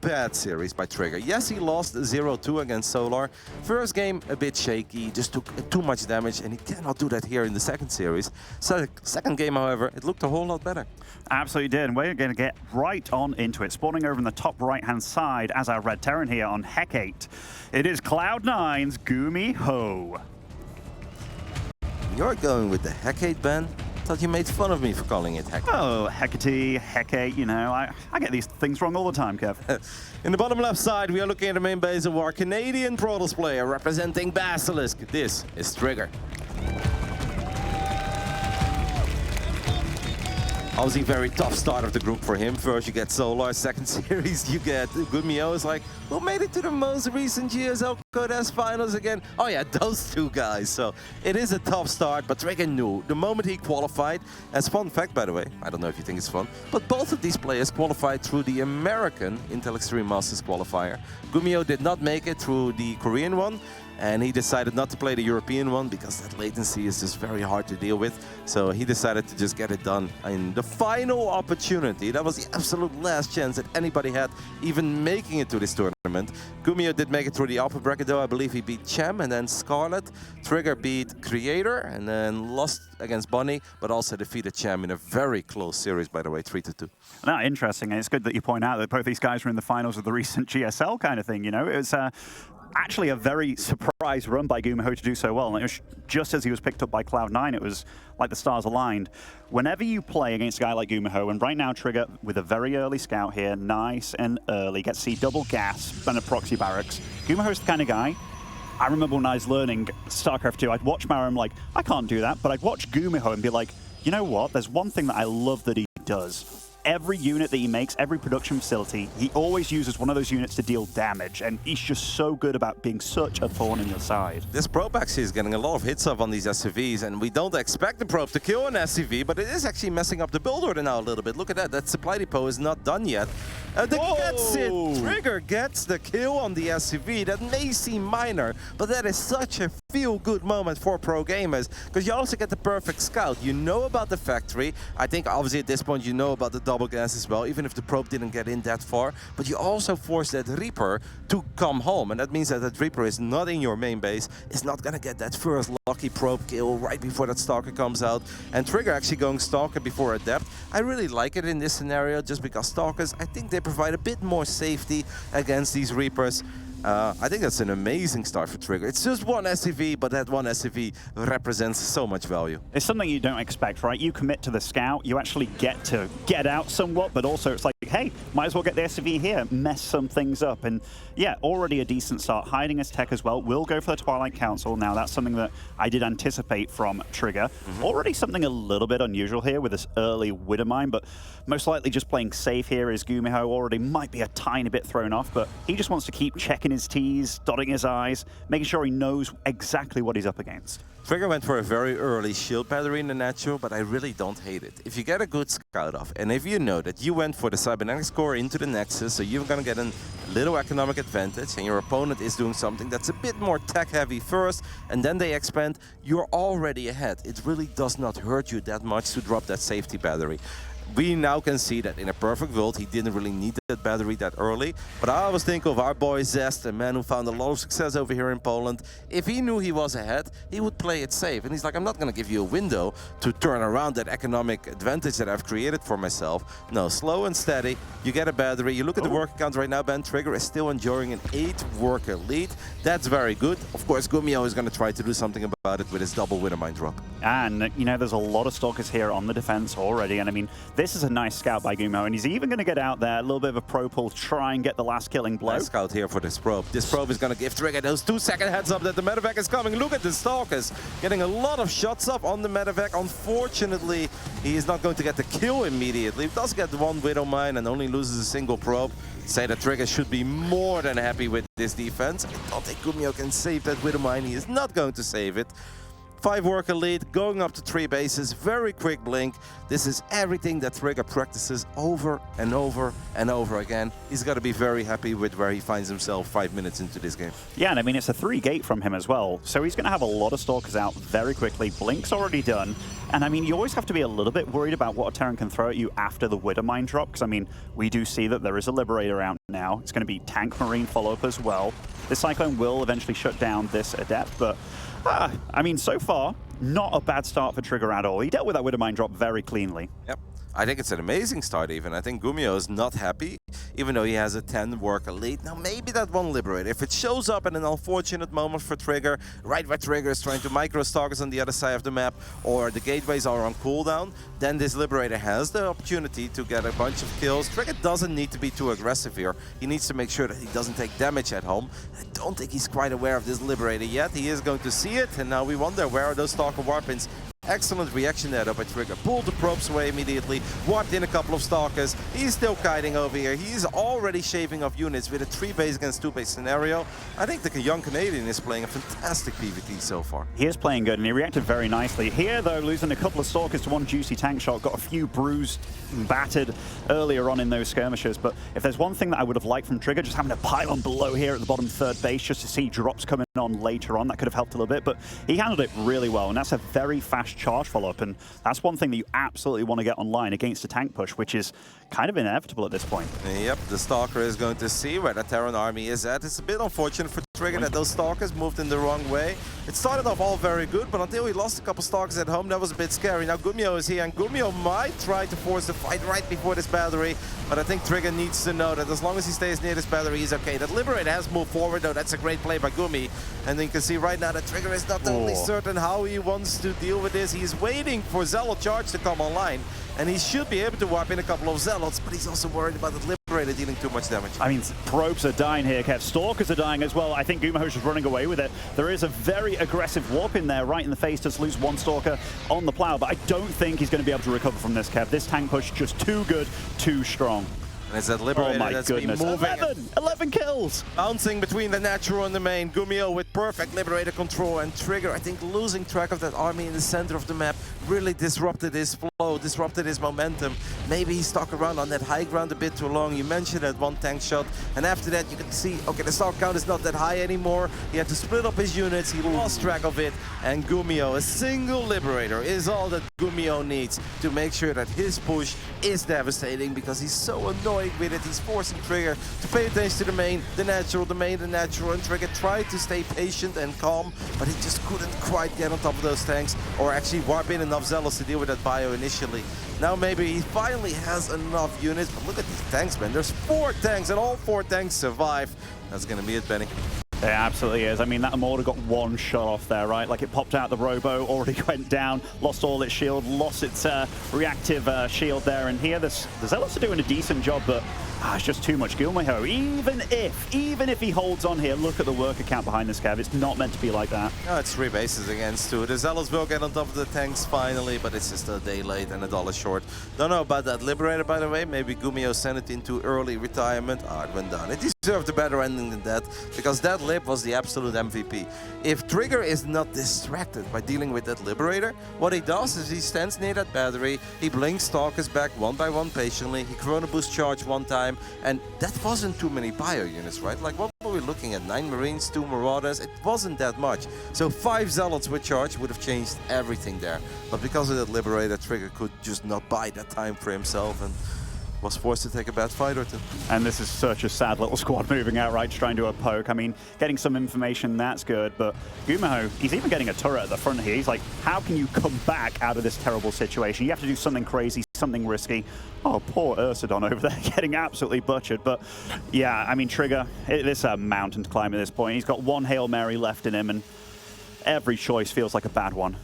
bad series by Trigger. Yes, he lost 0-2 against Solar. First game, a bit shaky, just took too much damage, and he cannot do that here in the second series. So second game, however, it looked a whole lot better. Absolutely did, and we're going to get right on into it. Spawning over in the top right-hand side as our Red Terran here on Hecate. It is Cloud9's GuMiho. You're going with the Hecate, Ben? Thought you made fun of me for calling it Hecate. Oh, Hecate, you know, I get these things wrong all the time, Kev. In the bottom left side, we are looking at the main base of our Canadian Protoss player representing Basilisk. This is Trigger. Obviously, very tough start of the group for him. First, you get Solar. Second series, you get GuMiho. It's like, who made it to the most recent GSL Katowice finals again? Oh yeah, those two guys. So it is a tough start, but Trigger knew the moment he qualified. As fun fact, by the way, I don't know if you think it's fun, but both of these players qualified through the American Intel Extreme Masters qualifier. GuMiho did not make it through the Korean one, and he decided not to play the European one because that latency is just very hard to deal with. So he decided to just get it done in the final opportunity. That was the absolute last chance that anybody had even making it to this tournament. GuMiho did make it through the alpha bracket though. I believe he beat Chem and then Scarlet. Trigger beat Creator and then lost against Bonnie, but also defeated Chem in a very close series, by the way, 3-2. No, interesting. And it's good that you point out that both these guys were in the finals of the recent GSL kind of thing, you know. It was actually a very surprise run by GuMiho to do so well. And it was just as he was picked up by Cloud9, it was like the stars aligned. Whenever you play against a guy like GuMiho, and right now Trigger with a very early scout here, nice and early, gets to see double gas and a proxy barracks. GuMiho's the kind of guy, I remember when I was learning StarCraft 2, I'd watch Mara and I'm like, I can't do that, but I'd watch GuMiho and be like, you know what, there's one thing that I love that he does. Every unit that he makes, every production facility, he always uses one of those units to deal damage, and he's just so good about being such a thorn in your side. This probe actually is getting a lot of hits off on these SCVs, and we don't expect the probe to kill an SCV, but it is actually messing up the build order now a little bit. Look at that, that supply depot is not done yet. Gets it. Trigger gets the kill on the SCV. That may seem minor, but that is such a feel-good moment for pro gamers, because you also get the perfect scout. You know about the factory. I think obviously at this point you know about the double gas as well, even if the probe didn't get in that far, but you also force that Reaper to come home, and that means that that Reaper is not in your main base, is not gonna get that first lucky probe kill right before that Stalker comes out, and Trigger actually going Stalker before Adept. I really like it in this scenario just because Stalkers, I think they provide a bit more safety against these Reapers. I think that's an amazing start for Trigger. It's just one SCV, but that one SCV represents so much value. It's something you don't expect, right? You commit to the scout, you actually get to get out somewhat, but also it's like, hey, might as well get the SCV here, mess some things up. And yeah, already a decent start. Hiding his tech as well. Will go for the Twilight Council. Now that's something that I did anticipate from Trigger. Already something a little bit unusual here with this early Widowmine, but most likely just playing safe here is GuMiho. Already might be a tiny bit thrown off, but he just wants to keep checking his T's, dotting his I's, making sure he knows exactly what he's up against. Trigger went for a very early shield battery in the natural, but I really don't hate it. If you get a good scout off, and if you know that you went for the cybernetics core into the nexus, so you're gonna get a little economic advantage, and your opponent is doing something that's a bit more tech heavy first, and then they expand, you're already ahead. It really does not hurt you that much to drop that safety battery. We now can see that in a perfect world, he didn't really need that battery that early. But I always think of our boy Zest, a man who found a lot of success over here in Poland. If he knew he was ahead, he would play it safe. And he's like, I'm not going to give you a window to turn around that economic advantage that I've created for myself. No, slow and steady. You get a battery. You look at the worker count right now, Ben. Trigger is still enjoying an 8-worker lead. That's very good. Of course, GuMiho is going to try to do something about it with his double Widowmine drop. And, you know, there's a lot of Stalkers here on the defense already. And, I mean, this is a nice scout by GuMiho, and he's even going to get out there, a little bit of a pro pull, try and get the last killing blow. Nice scout here for this probe. This probe is going to give Trigger those 2-second heads up that the medevac is coming. Look at the Stalkers getting a lot of shots up on the medevac. Unfortunately, he is not going to get the kill immediately. He does get one Widowmine and only loses a single probe. Say that Trigger should be more than happy with this defense. I don't think GuMiho can save that Widowmine. He is not going to save it. 5 worker lead, going up to 3 bases, very quick blink. This is everything that Trigger practices over and over and over again. He's got to be very happy with where he finds himself 5 minutes into this game. Yeah, and I mean, it's a 3 gate from him as well, so he's going to have a lot of Stalkers out very quickly. Blink's already done, and I mean, you always have to be a little bit worried about what a Terran can throw at you after the Widow Mine drop, because I mean, we do see that there is a Liberator out now. It's going to be Tank Marine follow-up as well. This Cyclone will eventually shut down this Adept, but I mean, so far, not a bad start for Trigger at all. He dealt with that Widow Mine drop very cleanly. Yep. I think it's an amazing start even. I think GuMiho is not happy, even though he has a 10 worker lead. Now maybe that one Liberator, if it shows up in an unfortunate moment for Trigger, right where Trigger is trying to micro Stalkers on the other side of the map, or the gateways are on cooldown, then this Liberator has the opportunity to get a bunch of kills. Trigger doesn't need to be too aggressive here. He needs to make sure that he doesn't take damage at home. I don't think he's quite aware of this Liberator yet. He is going to see it, and now we wonder, where are those Stalker Warpins? Excellent reaction there by Trigger. Pulled the probes away immediately, warped in a couple of Stalkers. He's still kiting over here. He's already shaving off units with a 3 base against 2 base scenario. I think the young Canadian is playing a fantastic PvP so far. He is playing good, and he reacted very nicely. Here, though, losing a couple of Stalkers to one juicy tank shot, got a few bruised and battered earlier on in those skirmishes. But if there's one thing that I would have liked from Trigger, just having a pylon below here at the bottom 3rd base, just to see drops coming on later on, that could have helped a little bit. But he handled it really well, and that's a very fast charge follow-up, and that's one thing that you absolutely want to get online against a tank push, which is kind of inevitable at this point. Yep, the Stalker is going to see where the Terran army is at. It's a bit unfortunate for Trigger that those Stalkers moved in the wrong way. It started off all very good, but until he lost a couple Stalkers at home, that was a bit scary. Now GuMiho is here, and GuMiho might try to force the fight right before this battery, but I think Trigger needs to know that as long as he stays near this battery, he's okay. That Liberator has moved forward, though. That's a great play by Gumi. And then you can see right now that Trigger is not totally certain how he wants to deal with this. He's waiting for Zealot Charge to come online, and he should be able to wipe in a couple of Zealots, but he's also worried about the Liberator dealing too much damage. I mean, probes are dying here, Kev. Stalkers are dying as well. I think GuMiho's just running away with it. There is a very aggressive warp in there, right in the face, does lose one Stalker on the plow, but I don't think he's going to be able to recover from this, Kev. This tank push just too good, too strong. And it's that Liberator that's been moving. 11 kills! Bouncing between the natural and the main. GuMiho with perfect Liberator control, and Trigger, I think, losing track of that army in the center of the map really disrupted his flow, disrupted his momentum. Maybe he stuck around on that high ground a bit too long. You mentioned that one tank shot, and after that you can see, okay, the stock count is not that high anymore. He had to split up his units, he lost track of it, and GuMiho, a single Liberator is all that GuMiho needs to make sure that his push is devastating, because he's so annoyed with it. He's forcing Trigger to pay attention to the main, the natural, and Trigger tried to stay patient and calm, but he just couldn't quite get on top of those tanks, or actually warp in enough Zealots to deal with that bio initially. Now maybe he finally has enough units, but look at these tanks, man. There's 4 tanks, and all 4 tanks survive. That's gonna be it, Benny. It absolutely is. I mean, that Immortal got one shot off there, right? Like, it popped out the Robo, already went down, lost all its shield, lost its reactive shield there. And here, the Zealots are doing a decent job, but it's just too much GuMiho. Even if he holds on here, look at the worker count behind this, Kev. It's not meant to be like that. No, it's 3 bases against 2. The Zealots will get on top of the tanks finally, but it's just a day late and $1 short. Don't know about that Liberator, by the way. Maybe GuMiho sent it into early retirement. It went down. It deserved a better ending than that, because that Lib was the absolute MVP. If Trigger is not distracted by dealing with that Liberator, what he does is he stands near that battery, he blinks Stalkers back one by one patiently, he Chrono Boost charge one time, and that wasn't too many bio units, right? Like, what were we looking at? 9 Marines, 2 Marauders? It wasn't that much. So 5 Zealots with charge would have changed everything there. But because of that Liberator, Trigger could just not buy that time for himself, and was forced to take a bad fight or two. And this is such a sad little squad moving out, right, trying to do a poke. I mean, getting some information, that's good, but GuMiho, he's even getting a turret at the front here. He's like, how can you come back out of this terrible situation? You have to do something crazy, something risky. Oh, poor Ursadon over there getting absolutely butchered. But yeah, I mean, Trigger, it's a mountain to climb at this point. He's got one Hail Mary left in him, and every choice feels like a bad one.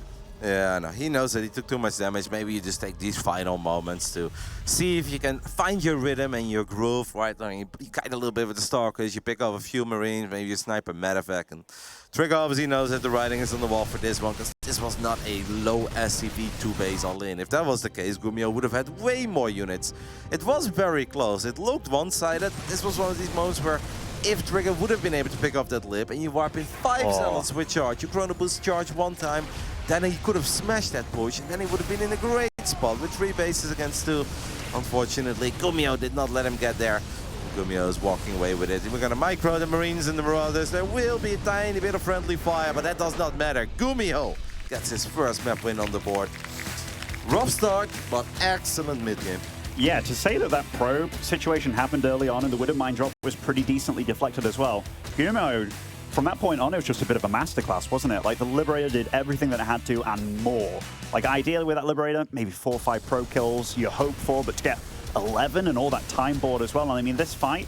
Yeah, no, he knows that he took too much damage. Maybe you just take these final moments to see if you can find your rhythm and your groove, right? I mean, you kite a little bit with the Stalkers, you pick up a few Marines, maybe you snipe a Medevac, and Trigger obviously knows that the writing is on the wall for this one, because this was not a low SCV 2-base all-in. If that was the case, GuMiho would have had way more units. It was very close. It looked one-sided. This was one of these moments where if Trigger would have been able to pick up that lip and you warp in 5 zealots with charge, you chrono boost charge 1 time, then he could have smashed that push, and then he would have been in a great spot with 3 bases against 2. Unfortunately, GuMiho did not let him get there. GuMiho is walking away with it. We're going to micro the Marines and the Marauders. There will be a tiny bit of friendly fire, but that does not matter. GuMiho gets his first map win on the board. Rough start, but excellent mid-game. Yeah, to say that that probe situation happened early on and the Widow Mine drop was pretty decently deflected as well. GuMiho, from that point on, it was just a bit of a masterclass, wasn't it? Like, the Liberator did everything that it had to and more. Like, ideally with that Liberator, maybe 4 or 5 probe kills you hope for, but to get 11 and all that time board as well. And I mean, this fight,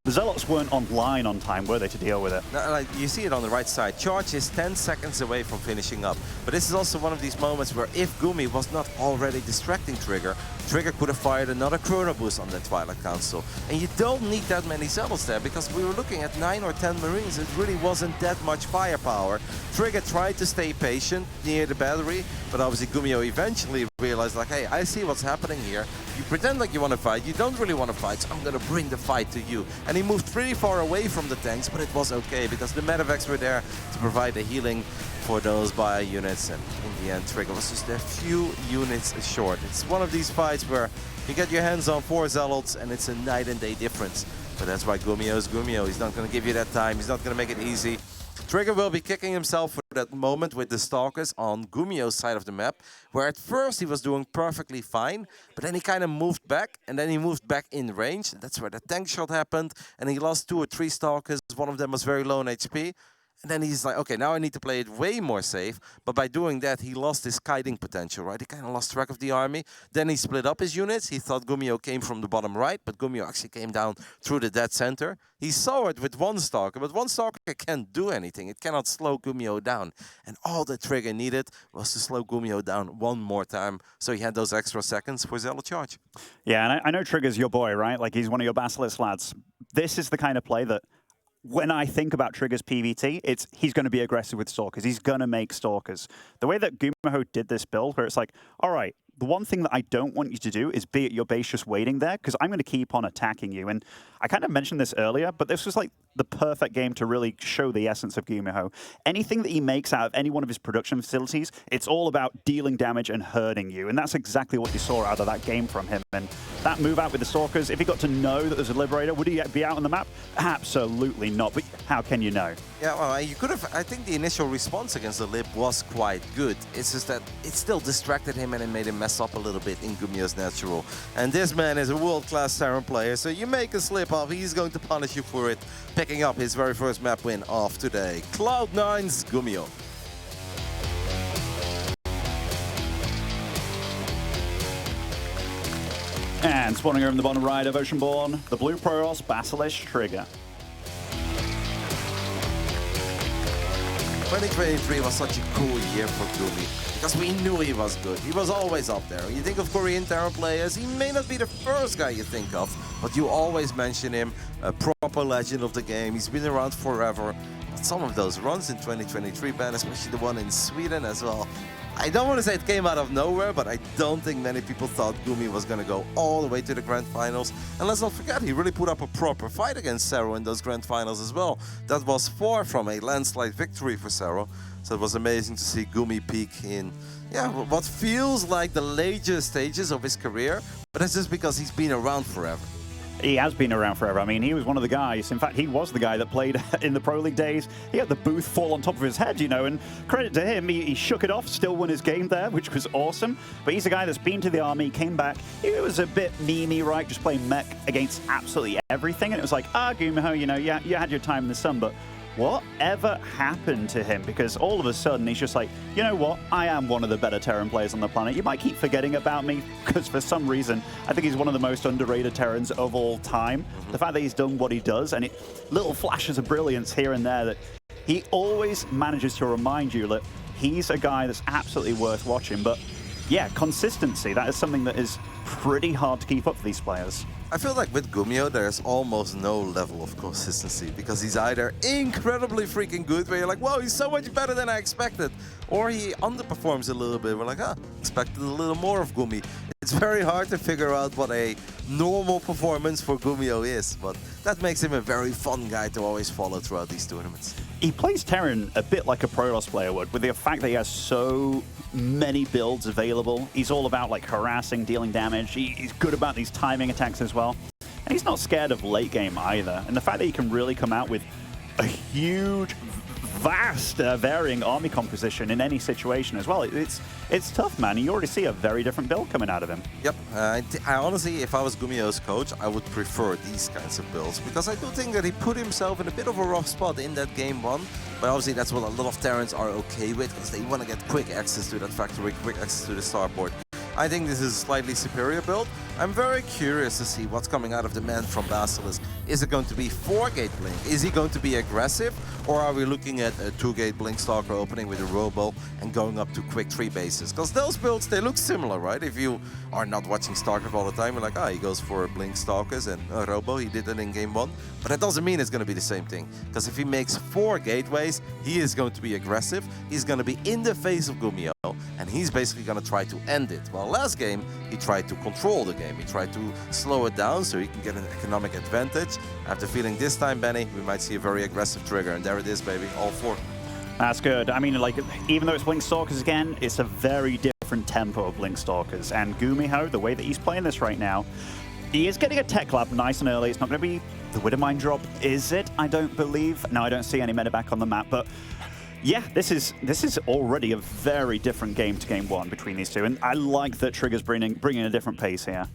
the Zealots weren't online on time, were they, to deal with it? No, like, you see it on the right side. Charge is 10 seconds away from finishing up. But this is also one of these moments where if Gumi was not already distracting Trigger, Trigger could have fired another chrono boost on that Twilight Council. And you don't need that many Zealots there, because we were looking at 9 or 10 Marines. It really wasn't that much firepower. Trigger tried to stay patient near the battery, but obviously GuMiho eventually realized, like, hey, I see what's happening here. You pretend like you want to fight, you don't really want to fight, so I'm going to bring the fight to you. And he moved pretty far away from the tanks, but it was okay, because the medevacs were there to provide the healing for those bio units, and in the end, Trigger was just a few units short. It's one of these fights where you get your hands on 4 Zealots, and it's a night and day difference. But that's why GuMiho is GuMiho. He's not going to give you that time, he's not going to make it easy. Trigger will be kicking himself for that moment with the Stalkers on GuMiho's side of the map, where at first he was doing perfectly fine, but then he kind of moved back, and then he moved back in range. That's where the tank shot happened, and he lost 2 or 3 Stalkers. One of them was very low on HP. And then he's like, okay, now I need to play it way more safe. But by doing that, he lost his kiting potential, right? He kind of lost track of the army. Then he split up his units. He thought GuMiho came from the bottom right, but GuMiho actually came down through the dead center. He saw it with 1 Stalker, but 1 Stalker can't do anything. It cannot slow GuMiho down. And all the Trigger needed was to slow GuMiho down 1 more time. So he had those extra seconds for Zealot charge. Yeah, and I know Trigger's your boy, right? Like, he's one of your Basilisk lads. This is the kind of play that, when I think about Trigger's PvT, it's he's going to be aggressive with Stalkers. He's going to make Stalkers. The way that GuMiho did this build, where it's like, all right, the one thing that I don't want you to do is be at your base just waiting there, because I'm going to keep on attacking you. And I kind of mentioned this earlier, but this was like the perfect game to really show the essence of GuMiho. Anything that he makes out of any one of his production facilities, it's all about dealing damage and hurting you. And that's exactly what you saw out of that game from him. And that move out with the Stalkers, if he got to know that there's a Liberator, would he be out on the map? Absolutely not. But how can you know? Yeah, well, you could have. I think the initial response against the Lib was quite good. It's just that it still distracted him and it made him mess up a little bit in GuMiho's natural. And this man is a world-class Terran player, so you make a slip up, he's going to punish you for it, picking up his very first map win of today. Cloud9's GuMiho. And spawning over in the bottom right of Oceanborn, the Blue Protoss Basilisk Trigger. 2023 was such a cool year for Gumi, because we knew he was good. He was always up there. You think of Korean Terran players, he may not be the first guy you think of, but you always mention him, a proper legend of the game. He's been around forever. But some of those runs in 2023, Ben, especially the one in Sweden as well, I don't want to say it came out of nowhere, but I don't think many people thought Gumi was going to go all the way to the Grand Finals. And let's not forget, he really put up a proper fight against Sero in those Grand Finals as well. That was far from a landslide victory for Sero. So it was amazing to see Gumi peak in, yeah, what feels like the later stages of his career, but that's just because he's been around forever. He has been around forever. I mean, he was one of the guys. In fact, he was the guy that played in the Pro League days. He had the booth fall on top of his head, you know, and credit to him, he shook it off, still won his game there, which was awesome. But he's a guy that's been to the army, came back. He was a bit memey, right, just playing mech against absolutely everything. And it was like, GuMiho, you know, yeah, you had your time in the sun, but whatever happened to him? Because all of a sudden he's just like, you know what? I am one of the better Terran players on the planet. You might keep forgetting about me because for some reason I think he's one of the most underrated Terrans of all time. The fact that he's done what he does and little flashes of brilliance here and there, that he always manages to remind you that he's a guy that's absolutely worth watching. But yeah, consistency, that is something that is pretty hard to keep up for these players. I feel like with GuMiho, there's almost no level of consistency, because he's either incredibly freaking good, where you're like, whoa, he's so much better than I expected, or he underperforms a little bit. We're like, expected a little more of Gumi. It's very hard to figure out what a normal performance for GuMiho is, but that makes him a very fun guy to always follow throughout these tournaments. He plays Terran a bit like a Protoss player would, with the fact that he has so many builds available. He's all about like harassing, dealing damage. He's good about these timing attacks as well. And he's not scared of late game either. And the fact that he can really come out with a huge, vast varying army composition in any situation as well. It's tough, man. You already see a very different build coming out of him. Yep. I honestly, if I was GuMiho's coach, I would prefer these kinds of builds, because I do think that he put himself in a bit of a rough spot in that game one. But obviously that's what a lot of Terrans are okay with, because they want to get quick access to that factory, quick access to the starport. I think this is a slightly superior build. I'm very curious to see what's coming out of the man from Basilisk. Is it going to be 4-gate Blink? Is he going to be aggressive? Or are we looking at a 2-gate Blink Stalker opening with a Robo and going up to quick 3 bases? Because those builds, they look similar, right? If you are not watching StarCraft all the time, you're like, he goes for Blink Stalkers and a Robo. He did it in game 1. But that doesn't mean it's going to be the same thing. Because if he makes 4 gateways, he is going to be aggressive. He's going to be in the face of GuMiho. And he's basically going to try to end it. Well, last game, he tried to control the game. He tried to slow it down so he can get an economic advantage. I have the feeling this time, Benny, we might see a very aggressive trigger. And there it is, baby, all 4. That's good. I mean, like, even though it's Blink Stalkers again, it's a very different tempo of Blink Stalkers. And GuMiho, the way that he's playing this right now, he is getting a tech lab nice and early. It's not going to be the Widowmine drop, is it? I don't believe. No, I don't see any medevac on the map, but yeah, this is already a very different game to game 1 between these two, and I like that Trigger's bringing a different pace here.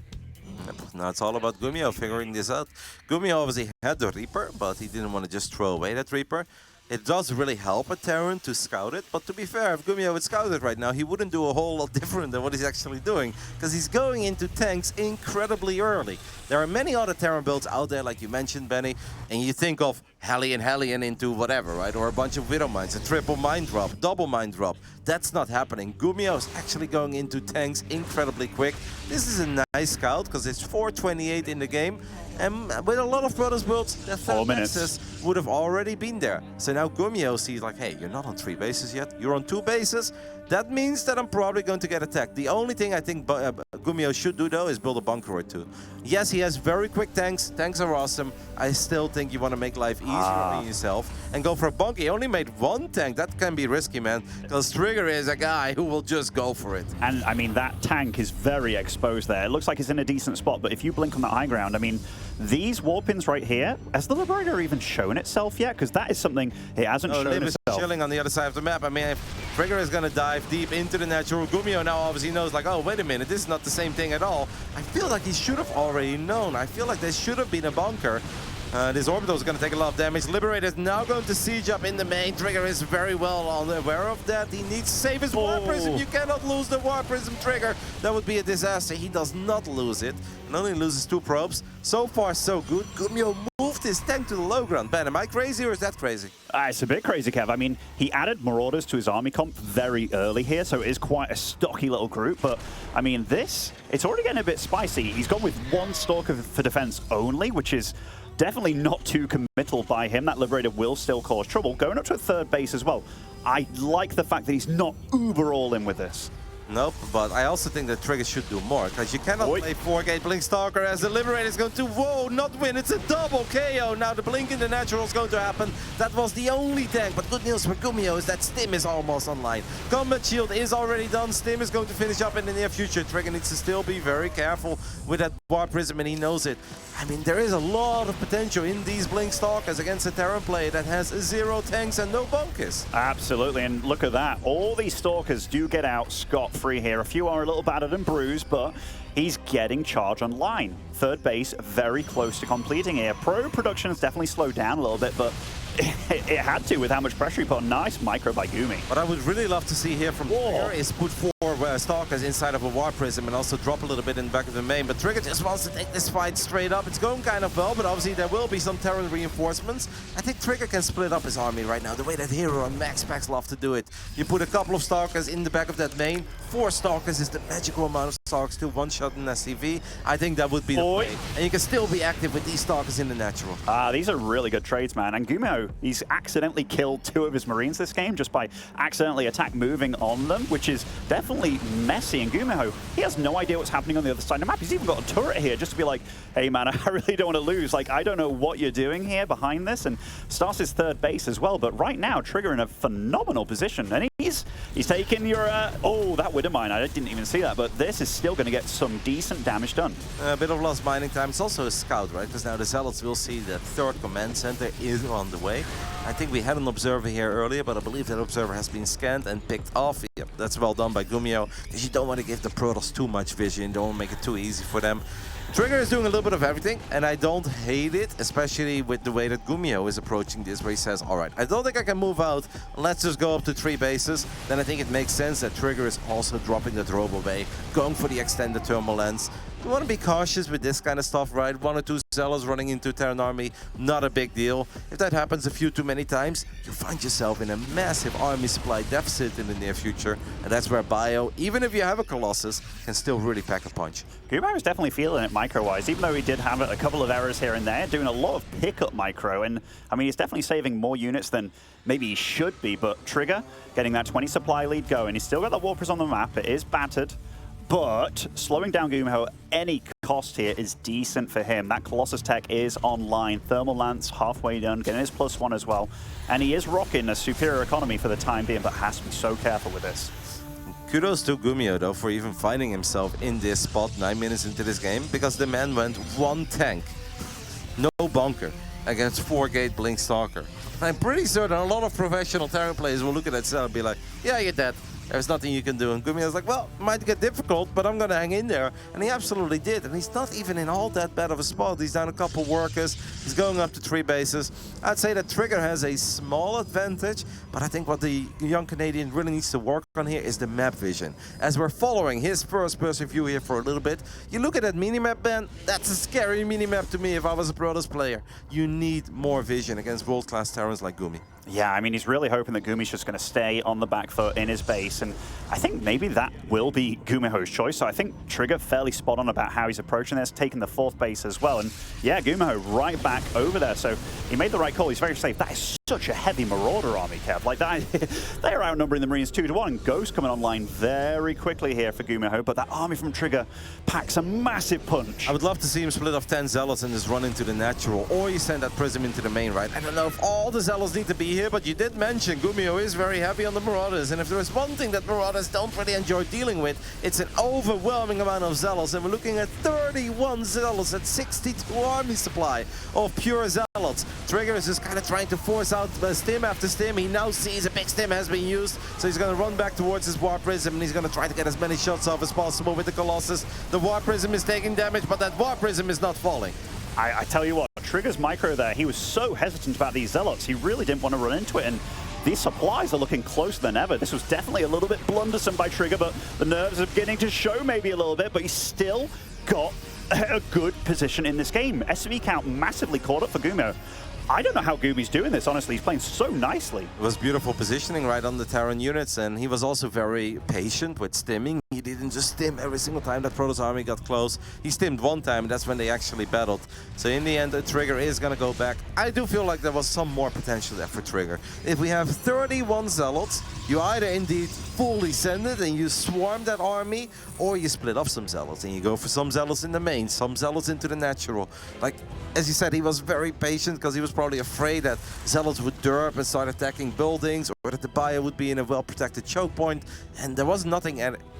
Now it's all about GuMiho figuring this out. GuMiho obviously had the Reaper, but he didn't want to just throw away that Reaper. It does really help a Terran to scout it, but to be fair, if GuMiho would scout it right now, he wouldn't do a whole lot different than what he's actually doing, because he's going into tanks incredibly early. There are many other Terran builds out there, like you mentioned, Benny, and you think of Hellion into whatever, right? Or a bunch of Widow Mines, a triple mine drop, double mine drop. That's not happening. GuMiho is actually going into tanks incredibly quick. This is a nice scout, because it's 4:28 in the game. And with a lot of Protoss builds, that 4 minutes access would have already been there. So now GuMiho sees like, hey, you're not on 3 bases yet. You're on 2 bases. That means that I'm probably going to get attacked. The only thing I think GuMiho should do, though, is build a bunker or 2. Yes, he has very quick tanks. Tanks are awesome. I still think you want to make life easier on yourself and go for a bunker. He only made 1 tank. That can be risky, man, because Trigger is a guy who will just go for it. And, I mean, that tank is very exposed there. It looks like it's in a decent spot, but if you blink on that high ground, I mean, these warpins right here, has the Liberator even shown itself yet? Because that is something it hasn't shown Liv itself. is chilling on the other side of the map. I mean, if Trigger is going to dive deep into the natural, GuMiho now obviously knows, like, oh, wait a minute, this is not the same thing at all. I feel like he should have already known. I feel like there should have been a bunker. This orbital is going to take a lot of damage. Liberator is now going to siege up in the main. Trigger is very well aware of that. He needs to save his War Prism. You cannot lose the War Prism, Trigger. That would be a disaster. He does not lose it. And only loses 2 probes. So far, so good. GuMiho moved his tank to the low ground. Ben, am I crazy or is that crazy? It's a bit crazy, Kev. I mean, he added Marauders to his army comp very early here, so it is quite a stocky little group. But, I mean, it's already getting a bit spicy. He's gone with 1 Stalker for defense only, which is definitely not too committal by him. That Liberator will still cause trouble. Going up to a 3rd base as well. I like the fact that he's not uber all in with this. Nope, but I also think that Trigger should do more, because you cannot play 4-gate Blink Stalker as the Liberator is going to, not win. It's a double KO. Now the Blink in the natural is going to happen. That was the only tank, but good news for GuMiho is that Stim is almost online. Combat Shield is already done. Stim is going to finish up in the near future. Trigger needs to still be very careful with that War Prism, and he knows it. I mean, there is a lot of potential in these Blink Stalkers against a Terran player that has 0 tanks and no bunkers. Absolutely, and look at that. All these Stalkers do get out scot-free here. A few are a little battered and bruised, but he's getting charge online. 3rd base very close to completing here. Pro production has definitely slowed down a little bit, but it had to with how much pressure he put on. Nice micro by Gumi. What I would really love to see here from Trigger is put 4 Stalkers inside of a War Prism and also drop a little bit in the back of the main. But Trigger just wants to take this fight straight up. It's going kind of well, but obviously there will be some Terran reinforcements. I think Trigger can split up his army right now, the way that Hero and Max Packs love to do it. You put a couple of Stalkers in the back of that main. 4 Stalkers is the magical amount of Stalkers to one-shot an SCV. I think that would be the play. And you can still be active with these Stalkers in the natural. These are really good trades, man. And GuMiho, He's accidentally killed 2 of his Marines this game just by accidentally attack moving on them, which is definitely messy. And GuMiho, he has no idea what's happening on the other side of the map. He's even got a turret here just to be like, hey man, I really don't want to lose. Like, I don't know what you're doing here behind this. And starts his 3rd base as well. But right now, Trigger in a phenomenal position. And he's taking your, oh, that Widowmine, I didn't even see that. But this is still going to get some decent damage done. A bit of lost mining time. It's also a scout, right? Because now the Zealots will see that 3rd command center is on the way. I think we had an observer here earlier, but I believe that observer has been scanned and picked off. Yep, that's well done by GuMiho, because you don't want to give the Protoss too much vision, don't want to make it too easy for them. Trigger is doing a little bit of everything, and I don't hate it, especially with the way that GuMiho is approaching this, where he says, all right, I don't think I can move out, let's just go up to 3 bases. Then I think it makes sense that Trigger is also dropping that Robo Bay, going for the extended thermal lens. You want to be cautious with this kind of stuff, right? 1 or 2 Zealots running into Terran army, not a big deal. If that happens a few too many times, you find yourself in a massive army supply deficit in the near future. And that's where Bio, even if you have a Colossus, can still really pack a punch. GuMiho is definitely feeling it micro-wise, even though he did have a couple of errors here and there, doing a lot of pickup micro. And I mean, he's definitely saving more units than maybe he should be, but Trigger getting that 20 supply lead going. He's still got the Warpers on the map. It is battered. But slowing down GuMiho, any cost here is decent for him. That Colossus tech is online. Thermal Lance halfway done, getting his +1 as well. And he is rocking a superior economy for the time being, but has to be so careful with this. Kudos to GuMiho, though, for even finding himself in this spot 9 minutes into this game, because the man went 1 tank, no bunker, against 4-gate Blink Stalker. I'm pretty certain a lot of professional Terran players will look at that set and be like, yeah, you're dead. There's nothing you can do. And GuMiho's like, well, might get difficult, but I'm going to hang in there. And he absolutely did. And he's not even in all that bad of a spot. He's down a couple workers. He's going up to 3 bases. I'd say that Trigger has a small advantage, but I think what the young Canadian really needs to work on here is the map vision. As we're following his first-person view here for a little bit, you look at that minimap, Ben, that's a scary minimap to me if I was a Protoss player. You need more vision against world-class Terrans like Gumi. Yeah, I mean, he's really hoping that Gumi's just going to stay on the back foot in his base, and I think maybe that will be GuMiho's choice. So I think Trigger fairly spot on about how he's approaching this, taking the 4th base as well. And yeah, GuMiho right back over there. So he made the right call. He's very safe. That is such a heavy Marauder army, Kev. Like that, they're outnumbering the Marines 2-1. Ghost coming online very quickly here for GuMiho, but that army from Trigger packs a massive punch. I would love to see him split off 10 Zealots and just run into the natural, or you send that Prism into the main, right? I don't know if all the Zealots need to be here, but you did mention GuMiho is very heavy on the Marauders, and if there is one thing that Marauders don't really enjoy dealing with, it's an overwhelming amount of Zealots, and we're looking at 31 Zealots at 62 army supply of pure Zealots. Trigger is just kind of trying to force out stim after stim. He now sees a big stim has been used, so he's going to run back towards his War Prism, and he's going to try to get as many shots off as possible with the Colossus. The War Prism is taking damage, but that War Prism is not falling. I tell you what, Trigger's micro there, he was so hesitant about these Zealots. He really didn't want to run into it, and these supplies are looking closer than ever. This was definitely a little bit blundersome by Trigger, but the nerves are beginning to show maybe a little bit, but he's still got a good position in this game. SV count massively caught up for GuMiho. I don't know how Gumi's doing this, honestly. He's playing so nicely. It was beautiful positioning right on the Terran units, and he was also very patient with stimming. He didn't just stim every single time that Protoss army got close. He stimmed one time, and that's when they actually battled. So in the end, the Trigger is going to go back. I do feel like there was some more potential there for Trigger. If we have 31 Zealots, you either indeed fully send it and you swarm that army, or you split off some Zealots and you go for some Zealots in the main, some Zealots into the natural. Like, as you said, he was very patient because he was probably afraid that Zealots would derp and start attacking buildings, or that the Bio would be in a well-protected choke point, and there was nothing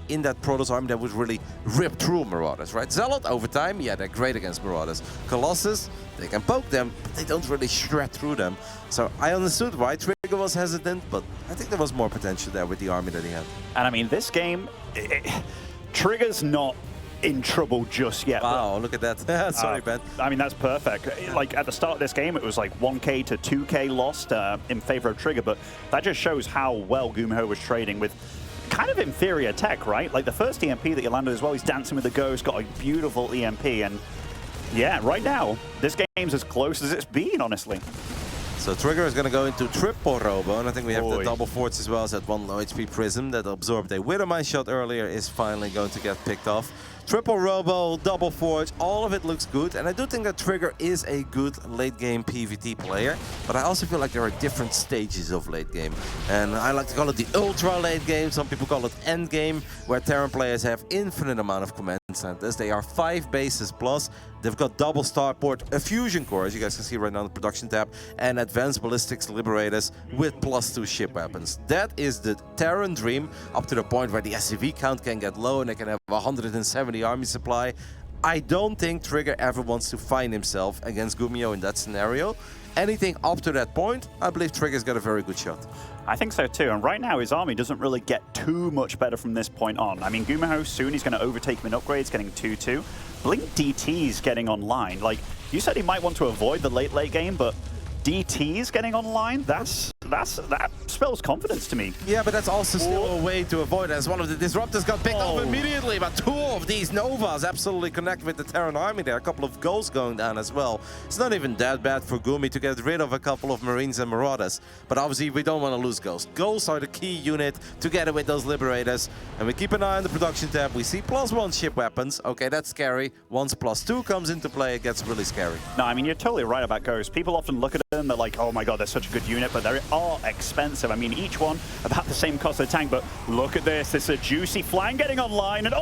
in that Protoss army that would really rip through Marauders, right? Zealot, over time, yeah, they're great against Marauders. Colossus, they can poke them, but they don't really shred through them. So I understood why Trigger was hesitant, but I think there was more potential there with the army that he had. And I mean, this game, Trigger's not in trouble just yet. Wow, look at that. Sorry, Ben. I mean, that's perfect. Like, at the start of this game, it was like 1K to 2K lost in favor of Trigger, but that just shows how well GuMiho was trading with kind of inferior tech, right? Like, the first EMP that you landed as well, he's dancing with the Ghost, got a beautiful EMP, and yeah, right now, this game's as close as it's been, honestly. So Trigger is going to go into triple Robo, and I think we have the double forts as well as that one low HP Prism that absorbed a Widowmine shot earlier is finally going to get picked off. Triple Robo, double forge, all of it looks good, and I do think that Trigger is a good late game PvT player, but I also feel like there are different stages of late game, and I like to call it the ultra late game. Some people call it end game, where Terran players have infinite amount of command centers. They are 5 bases plus. They've got double starport, a fusion core, as you guys can see right now on the production tab, and advanced ballistics liberators with +2 ship weapons. That is the Terran dream, up to the point where the SCV count can get low and they can have 170 army supply. I don't think Trigger ever wants to find himself against GuMiho in that scenario. Anything up to that point, I believe Trigger's got a very good shot. I think so too, and right now his army doesn't really get too much better from this point on. I mean, GuMiho soon he's going to overtake him in upgrades, getting 2-2. Blink DT's getting online. Like, you said he might want to avoid the late game, but DT's getting online? That spells confidence to me. Yeah, but that's also still a way to avoid it, as one of the disruptors got picked off immediately, but 2 of these Novas absolutely connect with the Terran army there. A couple of goals going down as well. It's not even that bad for Gumi to get rid of a couple of Marines and Marauders, but obviously we don't want to lose Ghosts. Ghosts are the key unit together with those Liberators, and we keep an eye on the production tab. We see +1 ship weapons. Okay, that's scary. Once +2 comes into play, it gets really scary. No, I mean, you're totally right about Ghosts. People often look at them, they're like, oh my god, they're such a good unit, but they are expensive. I mean, each one about the same cost of the tank, but look at this. It's a juicy flank getting online, and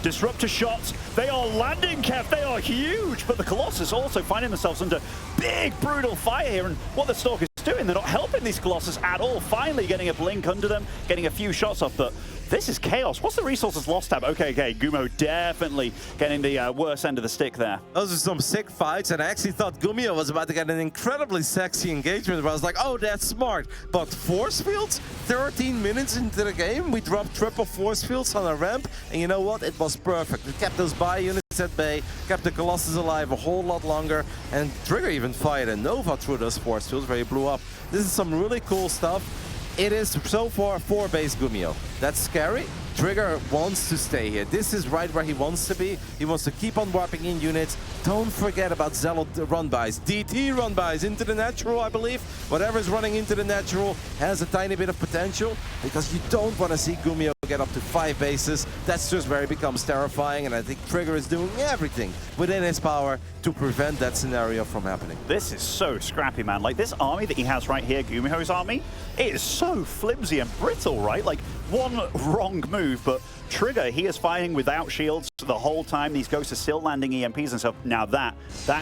disruptor shots. They are landing, Kev. They are huge, but the Colossus also finding themselves under big, brutal fire here, and what the Stalkers doing, they're not helping these Colossus at all. Finally getting a blink under them, getting a few shots off, but this is chaos. What's the resources lost tab? Okay, GuMiho definitely getting the worst end of the stick there. Those are some sick fights, and I actually thought GuMiho was about to get an incredibly sexy engagement, but I was like, oh, that's smart. But force fields, 13 minutes into the game, we dropped triple force fields on a ramp, and you know what? It was perfect. It kept those bio units at bay, kept the Colossus alive a whole lot longer, and Trigger even fired a Nova through those force fields where he blew up. This is some really cool stuff. It is so far 4-base GuMiho. That's scary. Trigger wants to stay here. This is right where he wants to be. He wants to keep on warping in units. Don't forget about Zealot run-bys. DT run-bys into the natural, I believe. Whatever is running into the natural has a tiny bit of potential, because you don't want to see GuMiho get up to 5 bases. That's just where it becomes terrifying, and I think Trigger is doing everything within his power to prevent that scenario from happening. This is so scrappy, man. Like, this army that he has right here, GuMiho's army, it is so flimsy and brittle, right? Like, one wrong move, but Trigger, he is fighting without shields the whole time. These Ghosts are still landing EMPs and stuff. Now that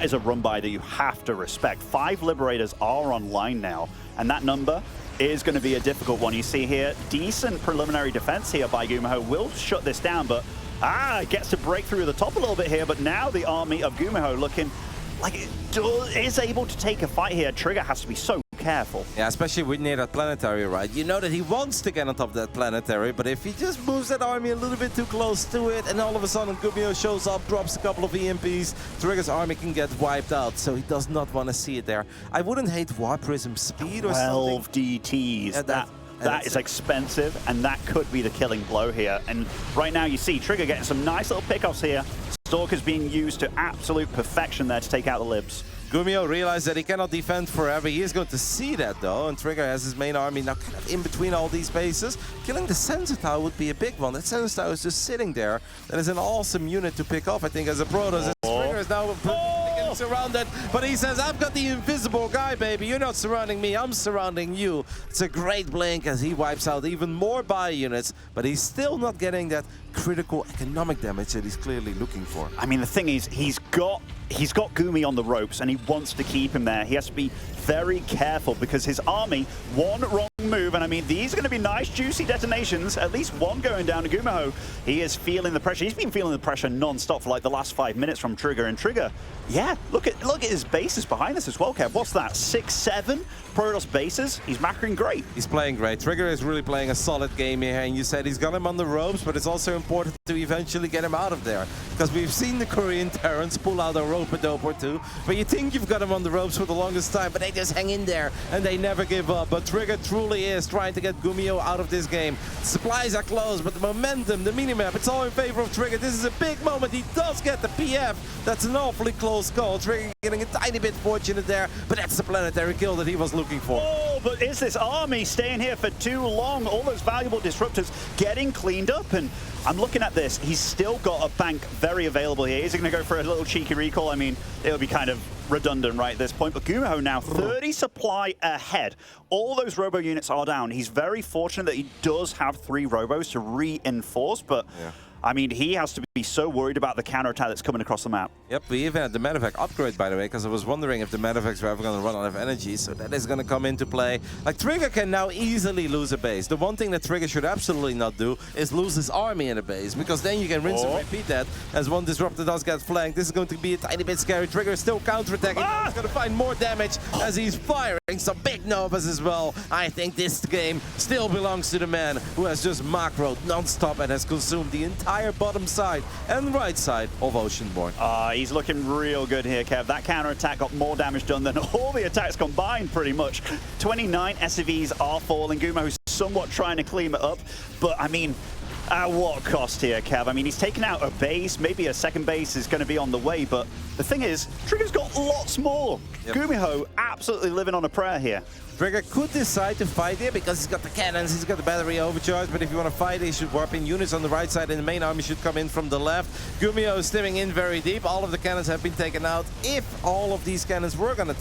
is a run-by that you have to respect. 5 Liberators are online now, and that number is going to be a difficult one. You see here, decent preliminary defense here by GuMiho will shut this down, but it gets to break through the top a little bit here, but now the army of GuMiho looking like it is able to take a fight here. Trigger has to be so careful. Yeah, especially with near that planetary, right? You know that he wants to get on top of that planetary, but if he just moves that army a little bit too close to it, and all of a sudden GuMiho shows up, drops a couple of EMPs, Trigger's army can get wiped out, so he does not want to see it there. I wouldn't hate Warp Prism speed or something. 12 DTs. Yeah, that is expensive, and that could be the killing blow here. And right now you see Trigger getting some nice little pickoffs here. Stalkers being used to absolute perfection there to take out the libs. GuMiho realized that he cannot defend forever. He is going to see that though, and Trigger has his main army now kind of in between all these bases. Killing the Sensor Tower would be a big one. That Sensor Tower is just sitting there. That is an awesome unit to pick off, I think, as a Protoss. Trigger is now surrounded, but he says, I've got the invisible guy, baby. You're not surrounding me, I'm surrounding you. It's a great blink as he wipes out even more bio units, but he's still not getting that critical economic damage that he's clearly looking for. I mean, the thing is, he's got Gumi on the ropes, and he wants to keep him there. He has to be very careful, because his army, one wrong move, and I mean, these are going to be nice, juicy detonations. At least one going down to GuMiho. He is feeling the pressure. He's been feeling the pressure non-stop for like the last 5 minutes from Trigger. And Trigger, yeah, look at his bases behind us as well, Kev. What's that? 6-7 Protoss bases. He's macroing great. He's playing great. Trigger is really playing a solid game here, and you said he's got him on the ropes, but it's also important to eventually get him out of there, because we've seen the Korean Terrans pull out a rope-a-dope or two, but you think you've got him on the ropes for the longest time, but they just hang in there and they never give up. But Trigger truly really is trying to get GuMiho out of this game. Supplies are close, but the momentum, the minimap, it's all in favor of Trigger. This is a big moment. He does get the PF. That's an awfully close call. Trigger getting a tiny bit fortunate there, but that's the planetary kill that he was looking for. Oh, but is this army staying here for too long? All those valuable disruptors getting cleaned up, and I'm looking at this. He's still got a bank very available here. Is he going to go for a little cheeky recall? I mean, it'll be kind of redundant right at this point, but GuMiho now 30 supply ahead. All those robo units are down. He's very fortunate that he does have 3 robos to reinforce, but I mean, he has to be so worried about the counterattack that's coming across the map. Yep, we even had the medevac upgrade, by the way, because I was wondering if the medevacs were ever going to run out of energy, so that is going to come into play. Like, Trigger can now easily lose a base. The one thing that Trigger should absolutely not do is lose his army in a base, because then you can rinse and repeat that. As one disruptor does get flanked, this is going to be a tiny bit scary. Trigger is still counterattacking. He's going to find more damage as he's firing some big novas as well. I think this game still belongs to the man who has just macroed non-stop and has consumed the entire bottom side and right side of Oceanborn. He's looking real good here, Kev. That counterattack got more damage done than all the attacks combined, pretty much. 29 SCVs are falling. GuMiho's somewhat trying to clean it up, but I mean, at what cost here, Kev? I mean, he's taken out a base. Maybe a second base is going to be on the way, but the thing is, Trigger's got lots more. GuMiho absolutely living on a prayer here. Trigger could decide to fight here because he's got the cannons, he's got the battery overcharge, but if you want to fight, he should warp in units on the right side and the main army should come in from the left. GuMiho is stimming in very deep. All of the cannons have been taken out. If all of these cannons were going to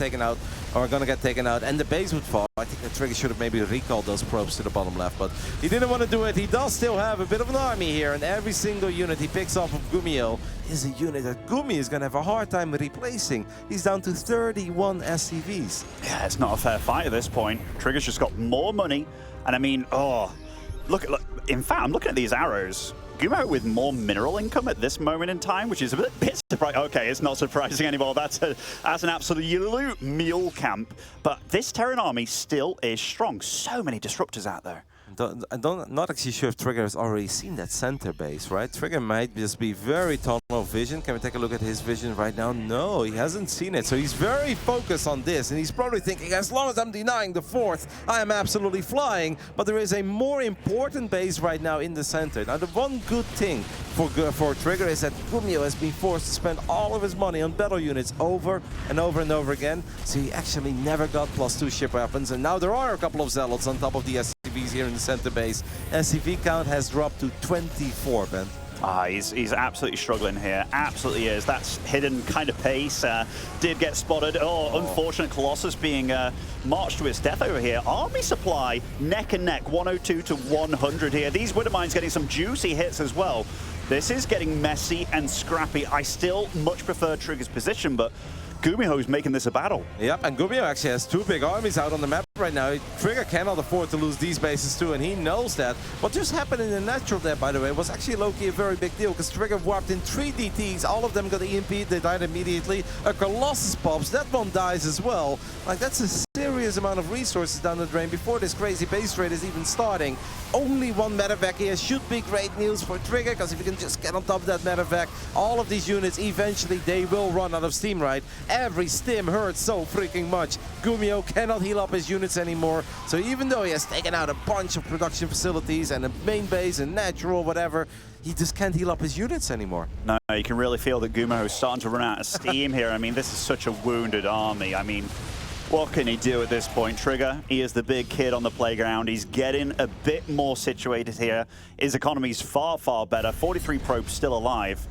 get taken out and the base would fall, I think that Trigger should have maybe recalled those probes to the bottom left, but he didn't want to do it. He does still have a bit of an army here, and every single unit he picks off of GuMiho is a unit that GuMiho is going to have a hard time replacing. He's down to 31 SCVs. Yeah, it's not a fair fight at this point. Trigger's just got more money, and I mean, look, in fact, I'm looking at these arrows. GuMiho with more mineral income at this moment in time, which is a bit surprising. Okay, it's not surprising anymore. That's an absolute mule camp. But this Terran army still is strong. So many disruptors out there. I'm not actually sure if Trigger has already seen that center base, right? Trigger might just be very tunnel vision. Can we take a look at his vision right now? No, he hasn't seen it. So he's very focused on this, and he's probably thinking, as long as I'm denying the 4th, I am absolutely flying. But there is a more important base right now in the center. Now, the one good thing for Trigger is that GuMiho has been forced to spend all of his money on battle units over and over and over again. So he actually never got +2 ship weapons, and now there are a couple of zealots on top of the SCVs here in the center base. SCV count has dropped to 24, Ben. He's absolutely struggling here. Absolutely is. That's hidden kind of pace. Did get spotted. Unfortunate Colossus being marched to its death over here. Army supply neck and neck, 102 to 100 here. These Widowmines getting some juicy hits as well. This is getting messy and scrappy. I still much prefer Trigger's position, but GuMiho's making this a battle. Yep, and GuMiho actually has 2 big armies out on the map right now. Trigger cannot afford to lose these bases too, and he knows that. What just happened in the natural there, by the way, was actually low-key a very big deal, because Trigger warped in 3 DTs. All of them got EMP'd, they died immediately. A Colossus pops, that one dies as well. Like, that's a serious amount of resources down the drain before this crazy base raid is even starting. Only 1 medevac here should be great news for Trigger, because if you can just get on top of that medevac, all of these units, eventually they will run out of steam, right? Every stim hurts so freaking much. GuMiho cannot heal up his units anymore, so even though he has taken out a bunch of production facilities and a main base and natural, whatever, he just can't heal up his units anymore. No, you can really feel that GuMiho is starting to run out of steam here. I mean, this is such a wounded army. I mean, what can he do at this point? Trigger, he is the big kid on the playground. He's getting a bit more situated here. His economy's far, far better. 43 probes still alive.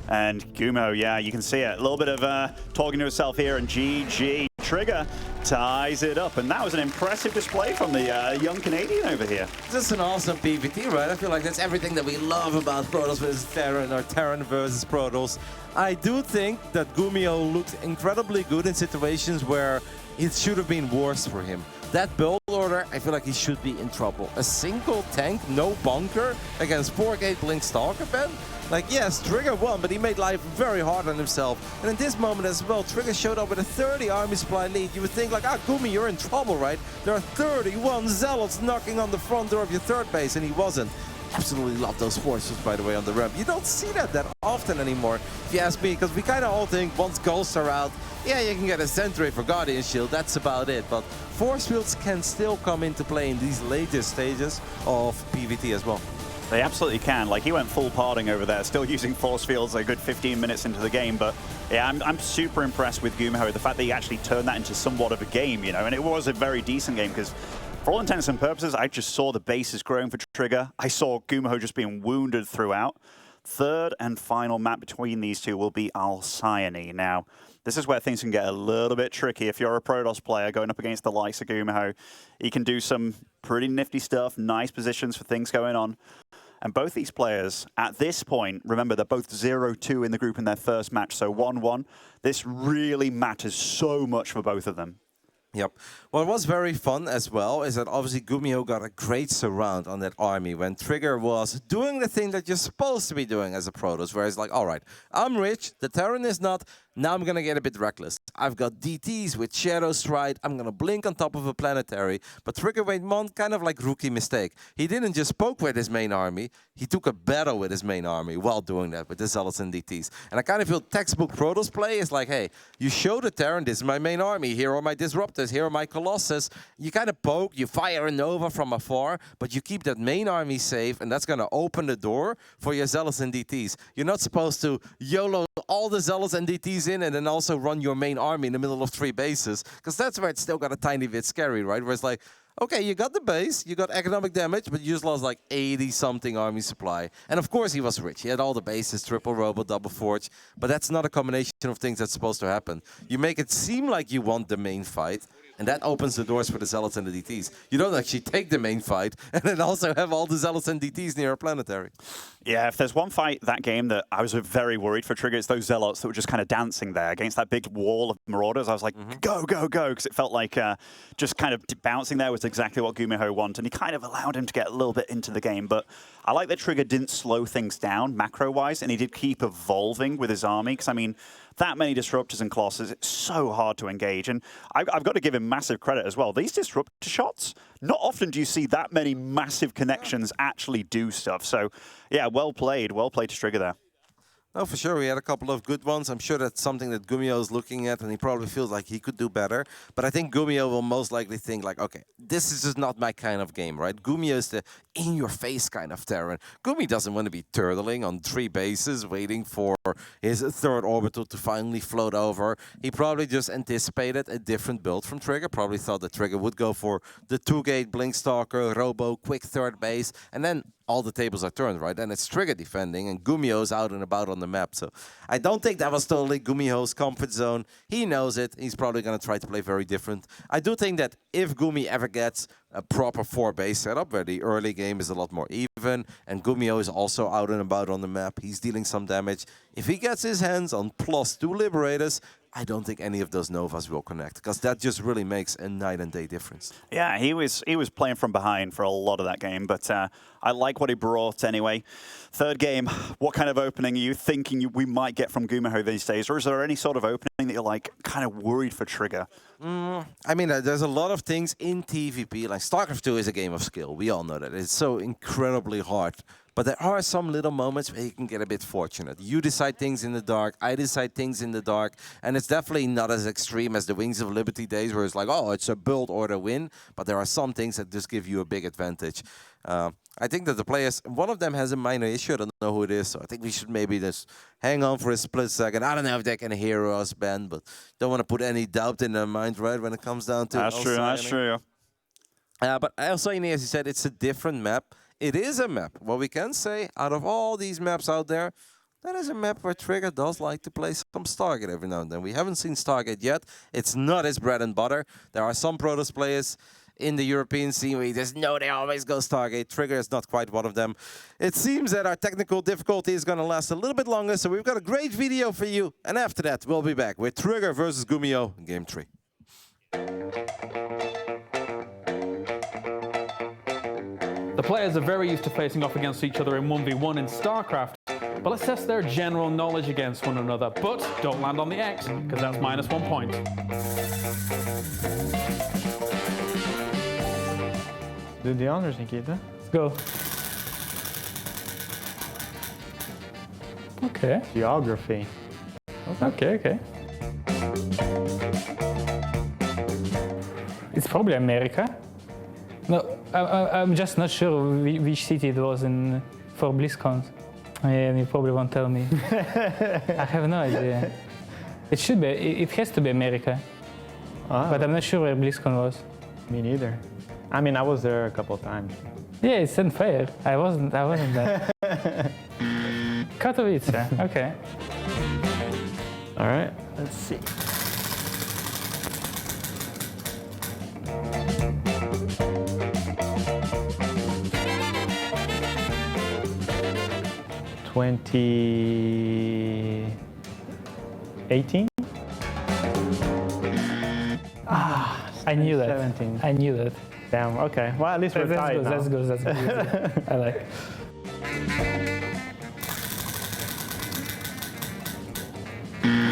And GuMiho, yeah, you can see it. A little bit of talking to himself here, and GG. Trigger ties it up, and that was an impressive display from the young Canadian over here. This is an awesome PvT, right? I feel like that's everything that we love about Protoss versus Terran, or Terran versus Protoss. I do think that GuMiho looked incredibly good in situations where it should have been worse for him. That build order, I feel like he should be in trouble. A single tank, no bunker, against 4-gate Blink Stalker, Ben? Like, yes, Trigger won, but he made life very hard on himself. And in this moment as well, Trigger showed up with a 30 army supply lead. You would think, like, Gumi, you're in trouble, right? There are 31 zealots knocking on the front door of your 3rd base, and he wasn't. Absolutely love those forces, by the way, on the ramp. You don't see that often anymore, if you ask me, because we kind of all think once ghosts are out, Yeah, you can get a Sentry for Guardian Shield, that's about it. But force fields can still come into play in these later stages of PvT as well. They absolutely can. Like, he went full parting over there, still using force fields a good 15 minutes into the game. But yeah, I'm super impressed with GuMiho. The fact that he actually turned that into somewhat of a game, you know, and it was a very decent game because for all intents and purposes, I just saw the bases growing for Trigger. I saw GuMiho just being wounded throughout. Third and final map between these two will be Alcyone. Now, this is where things can get a little bit tricky. If you're a Protoss player going up against the likes of GuMiho, he can do some pretty nifty stuff, nice positions for things going on. And both these players, at this point, remember, they're both 0-2 in the group in their first match, so 1-1. This really matters so much for both of them. Yep. What was very fun as well is that obviously GuMiho got a great surround on that army when Trigger was doing the thing that you're supposed to be doing as a Protoss, where it's like, all right, I'm rich, the Terran is not, now I'm going to get a bit reckless. I've got DTs with Shadow Stride, I'm going to blink on top of a planetary, but Trigger made one kind of like rookie mistake. He didn't just poke with his main army, he took a battle with his main army while doing that with the Zealots and DTs. And I kind of feel textbook Protoss play is like, hey, you show the Terran, this is my main army, here are my Disruptors, here are my Colossus. You kind of poke, you fire a Nova from afar, but you keep that main army safe, and that's going to open the door for your Zealots and DTs. You're not supposed to YOLO all the Zealots and DTs in and then also run your main army in the middle of 3 bases, because that's where it's still got a tiny bit scary, right? Where it's like, okay, you got the base, you got economic damage, but you just lost like 80-something army supply. And of course he was rich. He had all the bases, triple robo, double forge, but that's not a combination of things that's supposed to happen. You make it seem like you want the main fight, and that opens the doors for the Zealots and the DTs. You don't actually take the main fight and then also have all the Zealots and DTs near a planetary. Yeah, if there's one fight that game that I was very worried for Trigger, it's those Zealots that were just kind of dancing there against that big wall of Marauders. I was like, go, go, go, because it felt like just kind of bouncing there was exactly what GuMiho wanted, and he kind of allowed him to get a little bit into the game. But I like that Trigger didn't slow things down macro-wise, and he did keep evolving with his army, because, I mean, that many Disruptors and Colossus, it's so hard to engage. And I've got to give him massive credit as well. These Disruptor shots, not often do you see that many massive connections actually do stuff. So, yeah, well played to Trigger there. Oh, for sure. We had a couple of good ones. I'm sure that's something that GuMiho is looking at, and he probably feels like he could do better. But I think GuMiho will most likely think like, okay, this is just not my kind of game, right? GuMiho is the in-your-face kind of Terran. GuMi doesn't want to be turtling on 3 bases, waiting for his 3rd orbital to finally float over. He probably just anticipated a different build from Trigger. Probably thought that Trigger would go for the 2-gate Blinkstalker, Robo, quick 3rd base, and then all the tables are turned, right? And it's Trigger defending, and GuMiho's out and about on the map. So I don't think that was totally GuMiho's comfort zone. He knows it. He's probably going to try to play very different. I do think that if GuMi ever gets a proper 4-base setup, where the early game is a lot more even, and GuMiho is also out and about on the map, he's dealing some damage. If he gets his hands on +2 Liberators, I don't think any of those Novas will connect, because that just really makes a night and day difference. Yeah, he was playing from behind for a lot of that game, but I like what he brought anyway. Third game, what kind of opening are you thinking we might get from GuMiho these days, or is there any sort of opening that you're like kind of worried for Trigger? I mean, there's a lot of things in TVP. Like StarCraft II is a game of skill. We all know that. It's so incredibly hard. But there are some little moments where you can get a bit fortunate. You decide things in the dark, I decide things in the dark, and it's definitely not as extreme as the Wings of Liberty days where it's like, oh, it's a build or the win, but there are some things that just give you a big advantage. I think that the players, one of them has a minor issue, I don't know who it is, so I think we should maybe just hang on for a split second. I don't know if they can hear us, Ben, but don't want to put any doubt in their mind, right, when it comes down to That's true, that's true. But Alcyone, as you said, it's a different map. It is a map. What we can say, out of all these maps out there, that is a map where Trigger does like to play some Stargate every now and then. We haven't seen Stargate yet. It's not his bread and butter. There are some Protoss players in the European scene where you just know they always go Stargate. Trigger is not quite one of them. It seems that our technical difficulty is going to last a little bit longer, so we've got a great video for you. And after that, we'll be back with Trigger versus GuMiho in Game 3. The players are very used to facing off against each other in 1v1 in StarCraft, but let's test their general knowledge against one another. But don't land on the X, because that's -1 point. Do the honors, Nikita. Let's go. Okay. Geography. Okay, okay. It's probably America. No, I'm just not sure which city it was in for BlizzCon. Yeah, you probably won't tell me. I have no idea. It should be. It has to be America. But I'm not sure where BlizzCon was. Me neither. I mean, I was there a couple of times. Yeah, it's unfair. I wasn't there. Katowice. Okay. All right. Let's see. $2018? I knew that. 17. I knew that. Damn. Okay. Well, at least we're tied now. That's good. That's good. I like.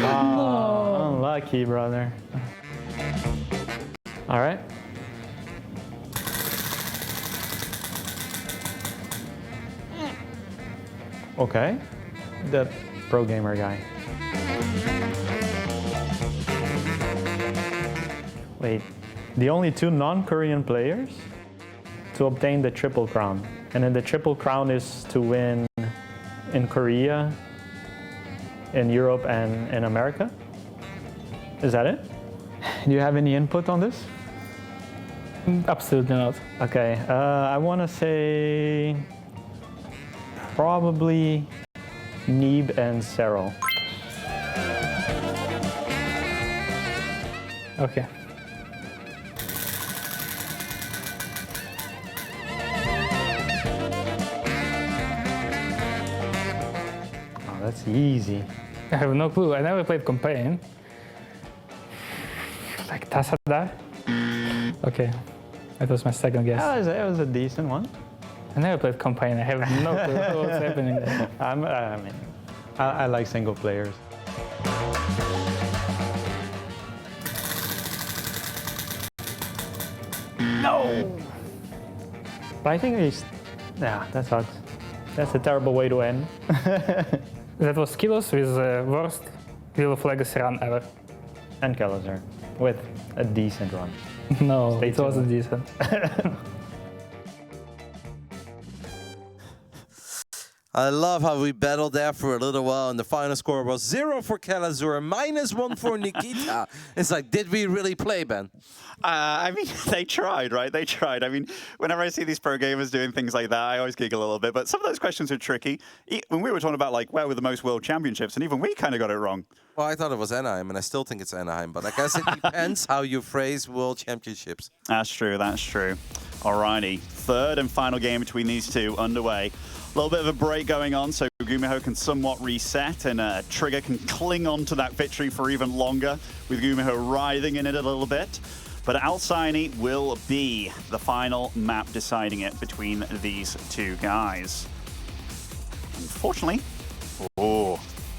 Oh, unlucky, brother. All right. Okay. The pro gamer guy. Wait. The only two non-Korean players to obtain the Triple Crown. And then the Triple Crown is to win in Korea, in Europe, and in America. Is that it? Do you have any input on this? Absolutely not. Okay, I want to say probably Neeb and Cyril. Okay. Oh, that's easy. I have no clue. I never played campaign. Like Tassadar? Okay. That was my second guess. It was a decent one. I never played campaign. I have no clue what's happening there. I like single players. No! But I think yeah, that sucks. That's a terrible way to end. That was Kilos with the worst Wheel of Legacy run ever. And Kelazar with a decent run. No, Stay it wasn't tuned. decent. I love how we battled there for a little while, and the final score was 0 for Kelazar, -1 for Nikita. It's like, did we really play, Ben? I mean, they tried, right? They tried. I mean, whenever I see these pro gamers doing things like that, I always giggle a little bit. But some of those questions are tricky. When we were talking about, like, where were the most world championships, and even we kind of got it wrong. Well, I thought it was Anaheim, and I still think it's Anaheim. But I guess it depends how you phrase world championships. That's true. That's true. Alrighty. Third and final game between these two underway. A little bit of a break going on, so GuMiho can somewhat reset, and Trigger can cling on to that victory for even longer, with GuMiho writhing in it a little bit. But Alcyone will be the final map deciding it between these two guys. Unfortunately,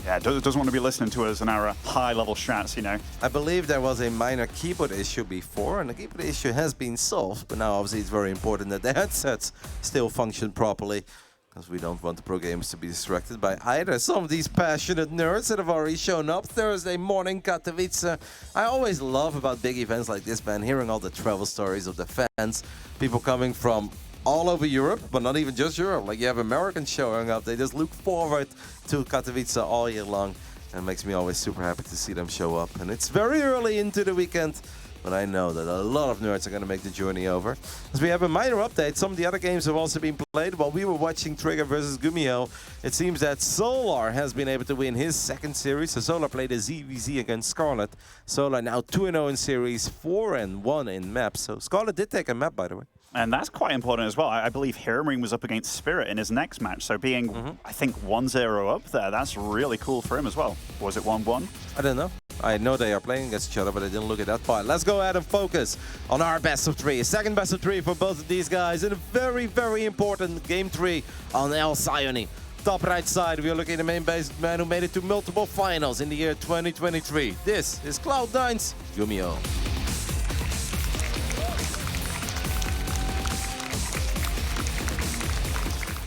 yeah, doesn't want to be listening to us and our high-level strats, you know. I believe there was a minor keyboard issue before, and the keyboard issue has been solved. But now, obviously, it's very important that the headsets still function properly, because we don't want the pro gamers to be distracted by either some of these passionate nerds that have already shown up Thursday morning, Katowice. I always love about big events like this, man, hearing all the travel stories of the fans, people coming from all over Europe, but not even just Europe. Like, you have Americans showing up. They just look forward to Katowice all year long. And it makes me always super happy to see them show up. And it's very early into the weekend, but I know that a lot of nerds are going to make the journey over. As we have a minor update, some of the other games have also been played. While we were watching Trigger versus GuMiho, it seems that Solar has been able to win his second series. So Solar played a ZVZ against Scarlet. Solar now 2-0 in series, 4-1 in maps. So Scarlet did take a map, by the way. And that's quite important as well. I believe Hiramring was up against Spirit in his next match, so being, I think, 1-0 up there, that's really cool for him as well. Was it 1-1? I don't know. I know they are playing against each other, but I didn't look at that part. Let's go ahead and focus on our best of three. Second best of three for both of these guys in a very, very important game 3 on Alcyone. Top right side, we are looking at the main base man who made it to multiple finals in the year 2023. This is Cloud9's GuMiho.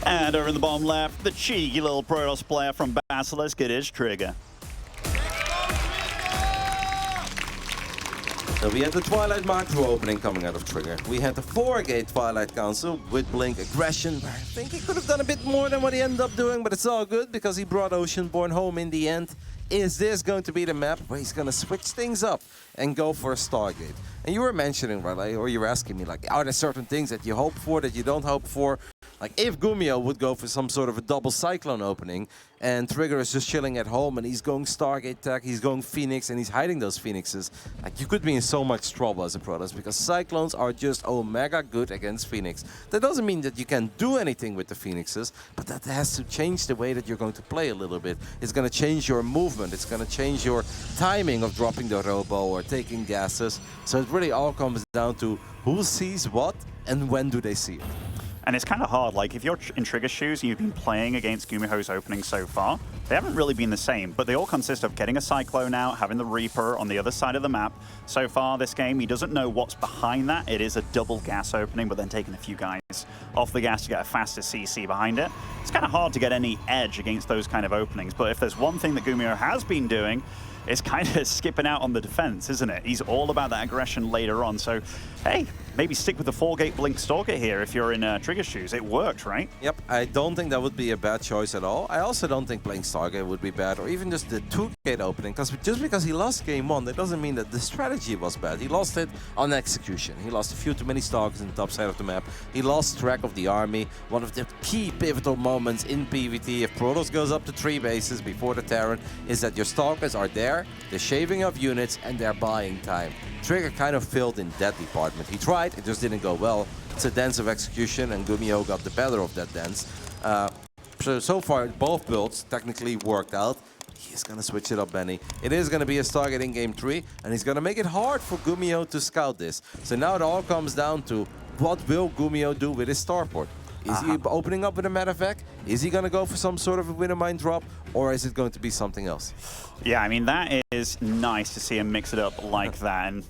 And over in the bottom left, the cheeky little Protoss player from Basilisk, it is Trigger. So we had the Twilight Macro opening coming out of Trigger. We had the 4-gate Twilight Council with Blink Aggression. I think he could have done a bit more than what he ended up doing, but it's all good because he brought Oceanborn home in the end. Is this going to be the map where he's going to switch things up and go for a Stargate? And you were mentioning, right, like, or you were asking me, like, are there certain things that you hope for, that you don't hope for? Like, if GuMiho would go for some sort of a double Cyclone opening, and Trigger is just chilling at home, and he's going Stargate tech, he's going Phoenix, and he's hiding those Phoenixes, like, you could be in so much trouble as a Protoss, because Cyclones are just omega good against Phoenix. That doesn't mean that you can't do anything with the Phoenixes, but that has to change the way that you're going to play a little bit. It's going to change your movement, it's going to change your timing of dropping the robo or taking gases. So it really all comes down to who sees what and when do they see it. And it's kind of hard, like if you're in Trigger's shoes and you've been playing against GuMiho's opening so far, they haven't really been the same, but they all consist of getting a Cyclone out, having the Reaper on the other side of the map. So far this game, he doesn't know what's behind that. It is a double gas opening, but then taking a few guys off the gas to get a faster CC behind it. It's kind of hard to get any edge against those kind of openings, but if there's one thing that GuMiho has been doing, it's kind of skipping out on the defense, isn't it? He's all about that aggression later on. So, hey, maybe stick with the 4-gate Blink Stalker here if you're in Trigger shoes. It worked, right? Yep, I don't think that would be a bad choice at all. I also don't think playing Stargate would be bad, or even just the 2-gate opening, because just because he lost game 1, that doesn't mean that the strategy was bad. He lost it on execution. He lost a few too many Stalkers in the top side of the map. He lost track of the army. One of the key pivotal moments in PvT, if Protoss goes up to 3 bases before the Terran, is that your Stalkers are there, the shaving of units, and they're buying time. Trigger kind of failed in that department. He tried, it just didn't go well. It's a dance of execution, and GuMiho got the better of that dance. So far, both builds technically worked out. He's going to switch it up, Benny. It is going to be a Stargate in game 3, and he's going to make it hard for GuMiho to scout this. So now it all comes down to what will GuMiho do with his starport? Is he opening up with a medevac? Is he going to go for some sort of a winter mine drop? Or is it going to be something else? Yeah, I mean, that is nice to see him mix it up like that. And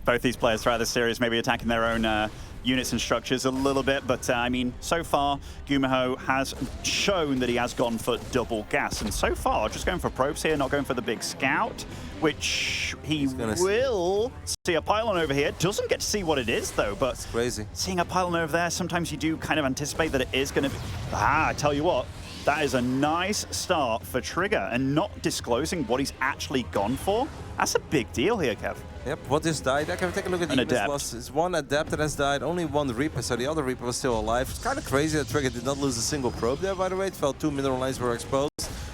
both these players throughout the series maybe attacking their own units and structures a little bit. But, I mean, so far, GuMiho has shown that he has gone for double gas. And so far, just going for probes here, not going for the big scout, which he will see a pylon over here. Doesn't get to see what it is, though. But it's crazy. Seeing a pylon over there, sometimes you do kind of anticipate that it is going to be... I tell you what. That is a nice start for Trigger, and not disclosing what he's actually gone for. That's a big deal here, Kev. Yep, what just died? I can take a look at the units lost. It's one Adept that has died, only one Reaper, so the other Reaper was still alive. It's kind of crazy that Trigger did not lose a single probe there, by the way. It felt 2 mineral lines were exposed.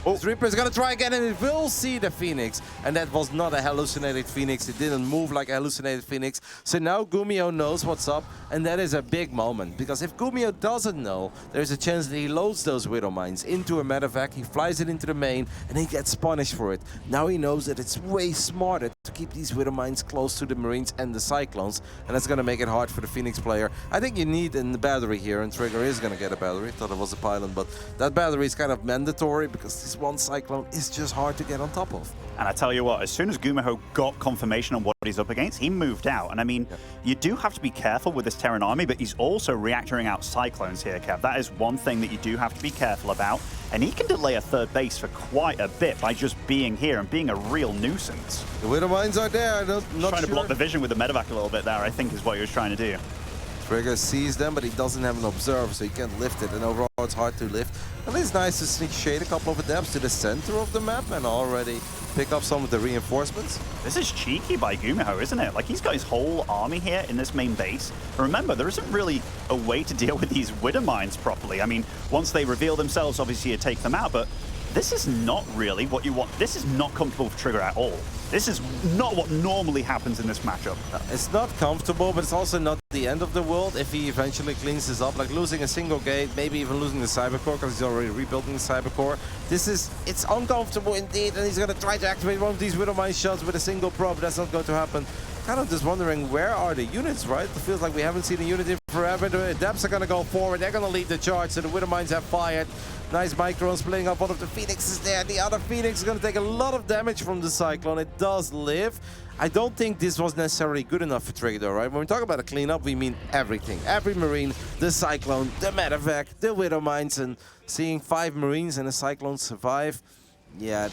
This Reaper is going to try again, and it will see the Phoenix. And that was not a hallucinated Phoenix. It didn't move like a hallucinated Phoenix. So now GuMiho knows what's up, and that is a big moment. Because if GuMiho doesn't know, there's a chance that he loads those Widow Mines into a medevac, he flies it into the main, and he gets punished for it. Now he knows that it's way smarter to keep these Widow Mines close to the Marines and the Cyclones, and that's going to make it hard for the Phoenix player. I think you need a battery here, and Trigger is going to get a battery. I thought it was a pylon, but that battery is kind of mandatory because this one Cyclone is just hard to get on top of. And I tell you what, as soon as GuMiho got confirmation on what he's up against, he moved out. And I mean, you do have to be careful with this Terran army, but he's also reactoring out Cyclones here, Kev. That is one thing that you do have to be careful about. And he can delay a 3rd base for quite a bit by just being here and being a real nuisance. The Widow Mines are there. I'm not trying to block the vision with the medevac a little bit there, I think, is what he was trying to do. Trigger sees them, but he doesn't have an observer, so he can't lift it, and overall it's hard to lift. And it's nice to sneak shade a couple of adepts to the center of the map and already pick up some of the reinforcements. This is cheeky by GuMiho, isn't it? Like, he's got his whole army here in this main base. And remember, there isn't really a way to deal with these Widow Mines properly. I mean, once they reveal themselves, obviously you take them out, but this is not really what you want. This is not comfortable for Trigger at all. This is not what normally happens in this matchup. It's not comfortable, but it's also not the end of the world if he eventually cleans this up. Like losing a single gate, maybe even losing the Cybercore because he's already rebuilding the Cybercore. It's uncomfortable indeed, and he's going to try to activate one of these Widow Mine shots with a single probe. That's not going to happen. Kind of just wondering, where are the units, right? It feels like we haven't seen a unit in forever. The Adepts are going to go forward. They're going to lead the charge, so the Widow Mines have fired. Nice micro splitting up one of the Phoenixes there. The other Phoenix is going to take a lot of damage from the Cyclone. It does live. I don't think this was necessarily good enough for Trigger, though, right? When we talk about a cleanup, we mean everything. Every Marine, the Cyclone, the medevac, the Widow Mines, and seeing 5 Marines and a Cyclone survive, yeah,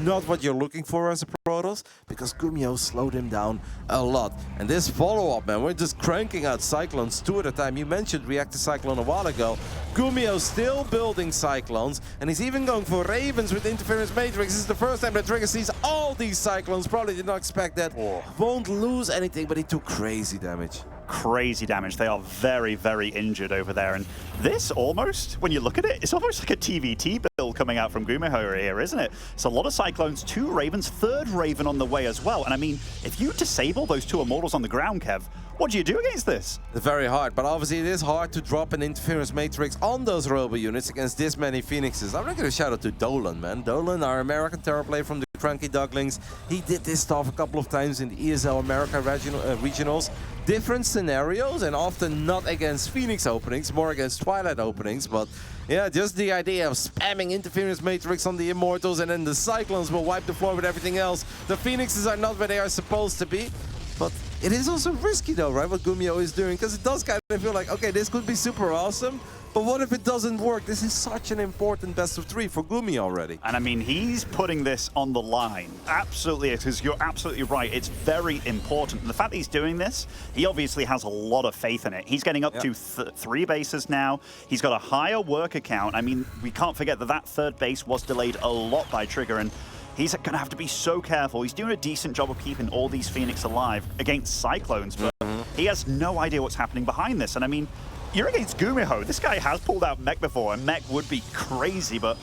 not what you're looking for as a Protoss, because GuMiho slowed him down a lot. And this follow-up, man, we're just cranking out Cyclones 2 at a time. You mentioned Reactor Cyclone a while ago. GuMiho still building Cyclones, and he's even going for Ravens with Interference Matrix. This is the first time that Trigger sees all these Cyclones. Probably did not expect that. Won't lose anything, but he took crazy damage. Crazy damage. They are very, very injured over there. And this almost, when you look at it, it's almost like a TVT build coming out from GuMiho here, isn't it? It's a lot of Cyclones, 2 Ravens, 3rd Raven on the way as well. And I mean, if you disable those 2 Immortals on the ground, Kev, what do you do against this? It's very hard, but obviously it is hard to drop an Interference Matrix on those Robo units against this many Phoenixes. I'm going to give a shout out to Dolan, man. Dolan, our American Terror player from the Cranky Ducklings. He did this stuff a couple of times in the ESL America regionals. Different scenarios, and often not against Phoenix openings, more against Twilight openings. But yeah, just the idea of spamming Interference Matrix on the Immortals, and then the Cyclones will wipe the floor with everything else. The Phoenixes are not where they are supposed to be. But it is also risky though, right, what GuMiho is doing, because it does kind of feel like, okay, this could be super awesome, but what if it doesn't work? This is such an important best of 3 for GuMiho already. And I mean, he's putting this on the line. Absolutely, because you're absolutely right. It's very important. And the fact that he's doing this, he obviously has a lot of faith in it. He's getting up to 3 bases now. He's got a higher worker count. I mean, we can't forget that that 3rd base was delayed a lot by Trigger, and he's going to have to be so careful. He's doing a decent job of keeping all these Phoenix alive against Cyclones, but he has no idea what's happening behind this. And I mean, you're against GuMiho. This guy has pulled out Mech before, and Mech would be crazy, but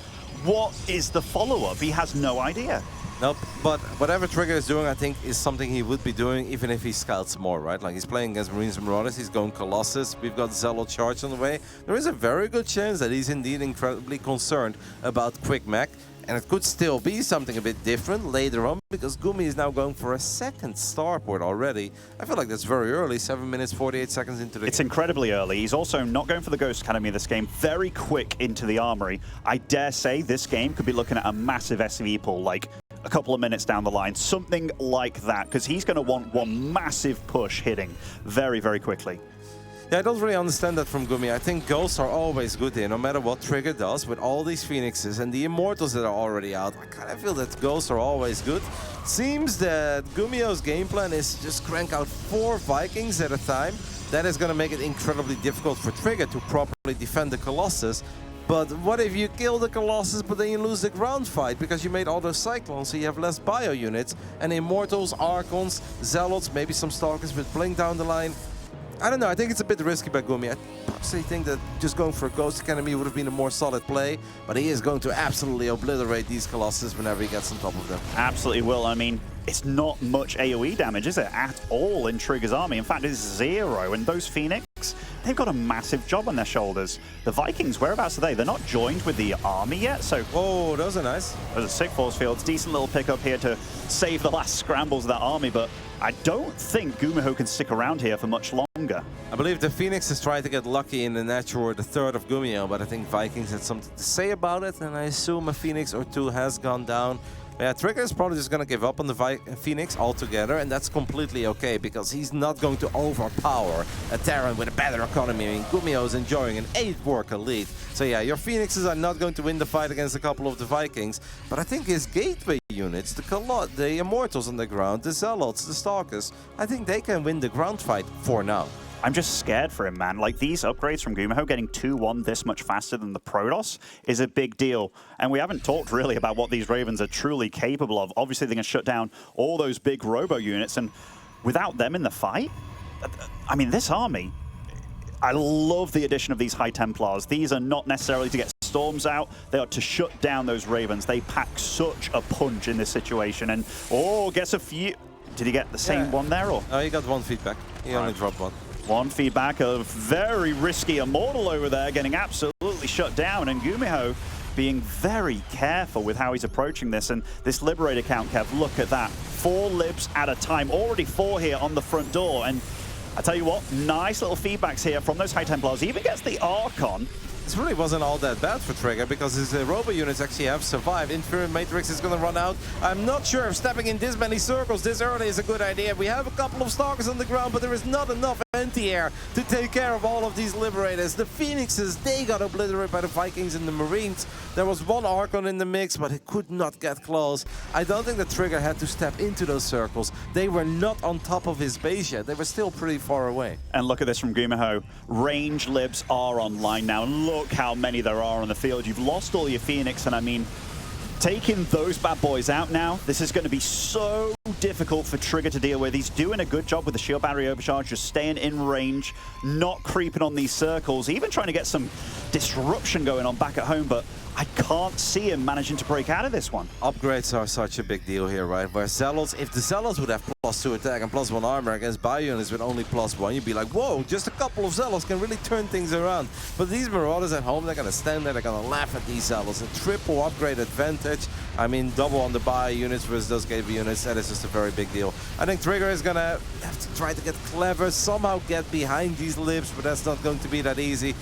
what is the follow-up? He has no idea. Nope, but whatever Trigger is doing, I think, is something he would be doing even if he scouts more, right? Like, he's playing against Marines and Marauders, he's going Colossus, we've got Zealot Charge on the way. There is a very good chance that he's indeed incredibly concerned about quick mech. And it could still be something a bit different later on, because GuMi is now going for a 2nd starport already. I feel like that's very early, 7 minutes, 48 seconds into the game. It's incredibly early. He's also not going for the Ghost Academy this game, very quick into the Armory. I dare say this game could be looking at a massive SV pool, like a couple of minutes down the line, something like that, because he's going to want one massive push hitting very, very quickly. Yeah, I don't really understand that from GuMi. I think Ghosts are always good here, no matter what Trigger does, with all these Phoenixes and the Immortals that are already out. I kind of feel that Ghosts are always good. Seems that GuMiho's game plan is just crank out 4 Vikings at a time. That is going to make it incredibly difficult for Trigger to properly defend the Colossus. But what if you kill the Colossus, but then you lose the ground fight because you made all those Cyclones, so you have less bio units, and Immortals, Archons, Zealots, maybe some Stalkers with Blink down the line. I don't know, I think it's a bit risky by GuMi. I personally think that just going for a Ghost Academy would have been a more solid play, but he is going to absolutely obliterate these Colossus whenever he gets on top of them. Absolutely will. I mean, it's not much AoE damage, is it, at all in Trigger's army? In fact, it's 0, and those Phoenix, they've got a massive job on their shoulders. The Vikings, whereabouts are they? They're not joined with the army yet, so... Oh, those are nice. Those are sick force fields. Decent little pickup here to save the last scrambles of that army, but I don't think GuMiho can stick around here for much longer. I believe the Phoenix is trying to get lucky in the natural or the 3rd of GuMiho, but I think Vikings had something to say about it, and I assume a Phoenix or 2 has gone down. Yeah, Trigger is probably just going to give up on the Phoenix altogether, and that's completely okay, because he's not going to overpower a Terran with a better economy. I mean, GuMiho is enjoying an 8-worker lead. So yeah, your Phoenixes are not going to win the fight against a couple of the Vikings, but I think his gateway units, the Immortals on the ground, the Zealots, the Stalkers, I think they can win the ground fight for now. I'm just scared for him, man. Like, these upgrades from GuMiho getting 2-1 this much faster than the Protoss is a big deal. And we haven't talked really about what these Ravens are truly capable of. Obviously, they can shut down all those big robo units, and without them in the fight, I mean, this army, I love the addition of these High Templars. These are not necessarily to get storms out, they are to shut down those Ravens. They pack such a punch in this situation, and, oh, gets a few... Did he get the same one there, or? No, he got 1 feedback. He only dropped 1. 1 feedback, a very risky Immortal over there, getting absolutely shut down, and GuMiho being very careful with how he's approaching this. And this Liberator count, Kev, look at that. 4 libs at a time, already 4 here on the front door. And I tell you what, nice little feedbacks here from those High Templars. He even gets the Archon. This really wasn't all that bad for Trigger, because his robo units actually have survived. Interference Matrix is going to run out. I'm not sure if stepping in this many circles this early is a good idea. We have a couple of Stalkers on the ground, but there is not enough anti-air to take care of all of these Liberators. The Phoenixes, they got obliterated by the Vikings and the Marines. There was one Archon in the mix, but it could not get close. I don't think the Trigger had to step into those circles. They were not on top of his base yet. They were still pretty far away. And look at this from GuMiho. Range libs are online now. Look how many there are on the field. You've lost all your Phoenix, and I mean, taking those bad boys out now, this is going to be so difficult for Trigger to deal with. He's doing a good job with the shield battery overcharge, just staying in range, not creeping on these circles, even trying to get some disruption going on back at home, but I can't see him managing to break out of this one. Upgrades are such a big deal here, right? Where Zealots, if the Zealots would have +2 attack and +1 armor against bio units with only +1, you'd be like, whoa, just a couple of Zealots can really turn things around. But these Marauders at home, they're going to stand there, they're going to laugh at these Zealots. A triple upgrade advantage. I mean, double on the bio units versus those KV units, that is just a very big deal. I think Trigger is going to have to try to get clever, somehow get behind these libs, but that's not going to be that easy.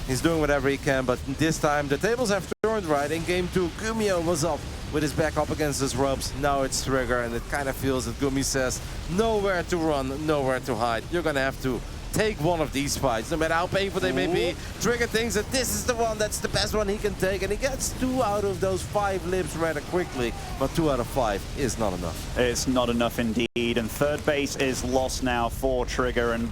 He's doing whatever he can, but this time the tables have turned right. In game 2, GuMiho was up with his back up against his ropes. Now it's Trigger, and it kind of feels that Gumi says, nowhere to run, nowhere to hide. You're going to have to take one of these fights, no matter how painful they may be. Trigger thinks that this is the one, that's the best one he can take, and he gets 2 out of those 5 libs rather quickly, but 2 out of 5 is not enough. It's not enough indeed, and third base is lost now for Trigger, and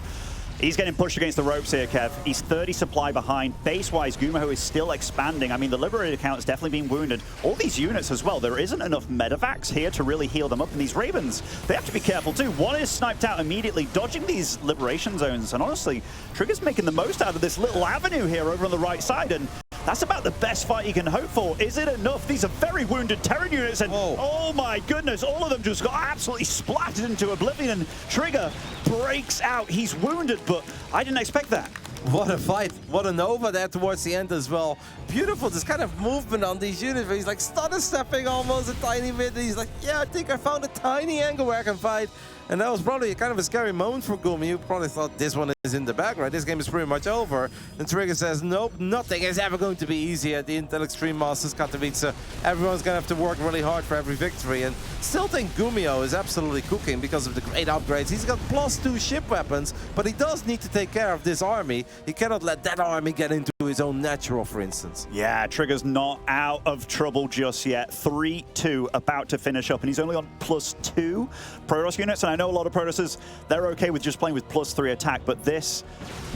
he's getting pushed against the ropes here, Kev. He's 30 supply behind. Base-wise, GuMiho is still expanding. I mean, the Liberator count has definitely been wounded. All these units as well, there isn't enough medevacs here to really heal them up. And these Ravens, they have to be careful too. One is sniped out immediately, dodging these liberation zones. And honestly, Trigger's making the most out of this little avenue here over on the right side. And that's about the best fight you can hope for. Is it enough? These are very wounded Terran units, and oh my goodness, all of them just got absolutely splattered into oblivion, and Trigger breaks out. He's wounded, but I didn't expect that. What a fight. What a Nova there towards the end as well. Beautiful, this kind of movement on these units where he's like stutter stepping almost a tiny bit. And he's like, yeah, I think I found a tiny angle where I can fight. And that was probably kind of a scary moment for Gumi. You probably thought this one is in the bag, right? This game is pretty much over. And Trigger says, nope, nothing is ever going to be easy at the Intel Extreme Masters Katowice. Everyone's going to have to work really hard for every victory. And still think GuMiho is absolutely cooking because of the great upgrades. He's got +2 ship weapons, but he does need to take care of this army. He cannot let that army get into his own natural, for instance. Yeah, Trigger's not out of trouble just yet. 3-2 about to finish up, and he's only on +2 Protoss units. And I know a lot of Protosses, they're okay with just playing with +3 attack, but this,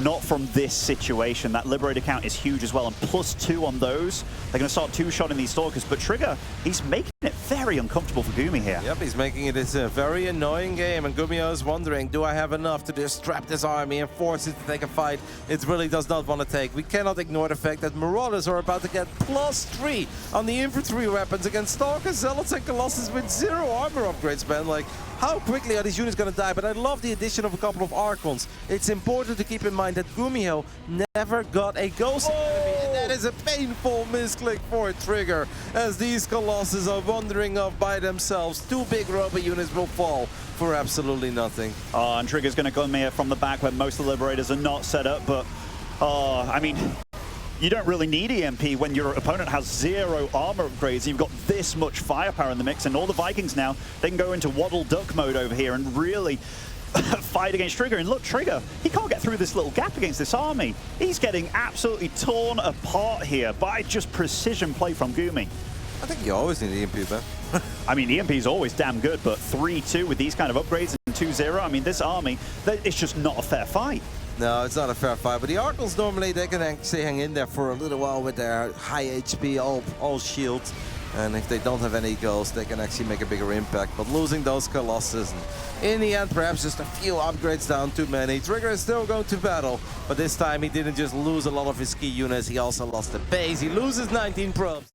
not from this situation. That Liberator count is huge as well, and +2 on those. They're going to start two-shotting these Stalkers, but Trigger, he's making it very uncomfortable for Gumi here. Yep, he's making it a very annoying game, and GuMiho is wondering, do I have enough to just trap this army and force it to take a fight it really does not want to take? We cannot ignore the fact that Marauders are about to get +3 on the infantry weapons against Stalkers, Zealots, and Colossus with 0 armor upgrades, man. Like, how quickly are these units going to die? But I love the addition of a couple of Archons. It's important to keep in mind that GuMiho never got a Ghost enemy, and that is a painful misclick for Trigger, as these Colossus are wandering off by themselves. 2 big robot units will fall for absolutely nothing. Oh, and Trigger's going to come here from the back where most of the Liberators are not set up, but I mean, you don't really need EMP when your opponent has 0 armor upgrades. You've got this much firepower in the mix, and all the Vikings now, they can go into Waddle Duck mode over here and really fight against Trigger. And look, Trigger, he can't get through this little gap against this army. He's getting absolutely torn apart here by just precision play from Gumi. I think you always need EMP, man. I mean, EMP is always damn good, but 3-2 with these kind of upgrades and 2-0, I mean, this army, it's just not a fair fight. No, it's not a fair fight, but the Archons normally, they can actually hang in there for a little while with their high HP, all shields. And if they don't have any ghosts, they can actually make a bigger impact. But losing those Colossus, and in the end, perhaps just a few upgrades down too many. Trigger is still going to battle, but this time he didn't just lose a lot of his key units, he also lost the base. He loses 19 probes.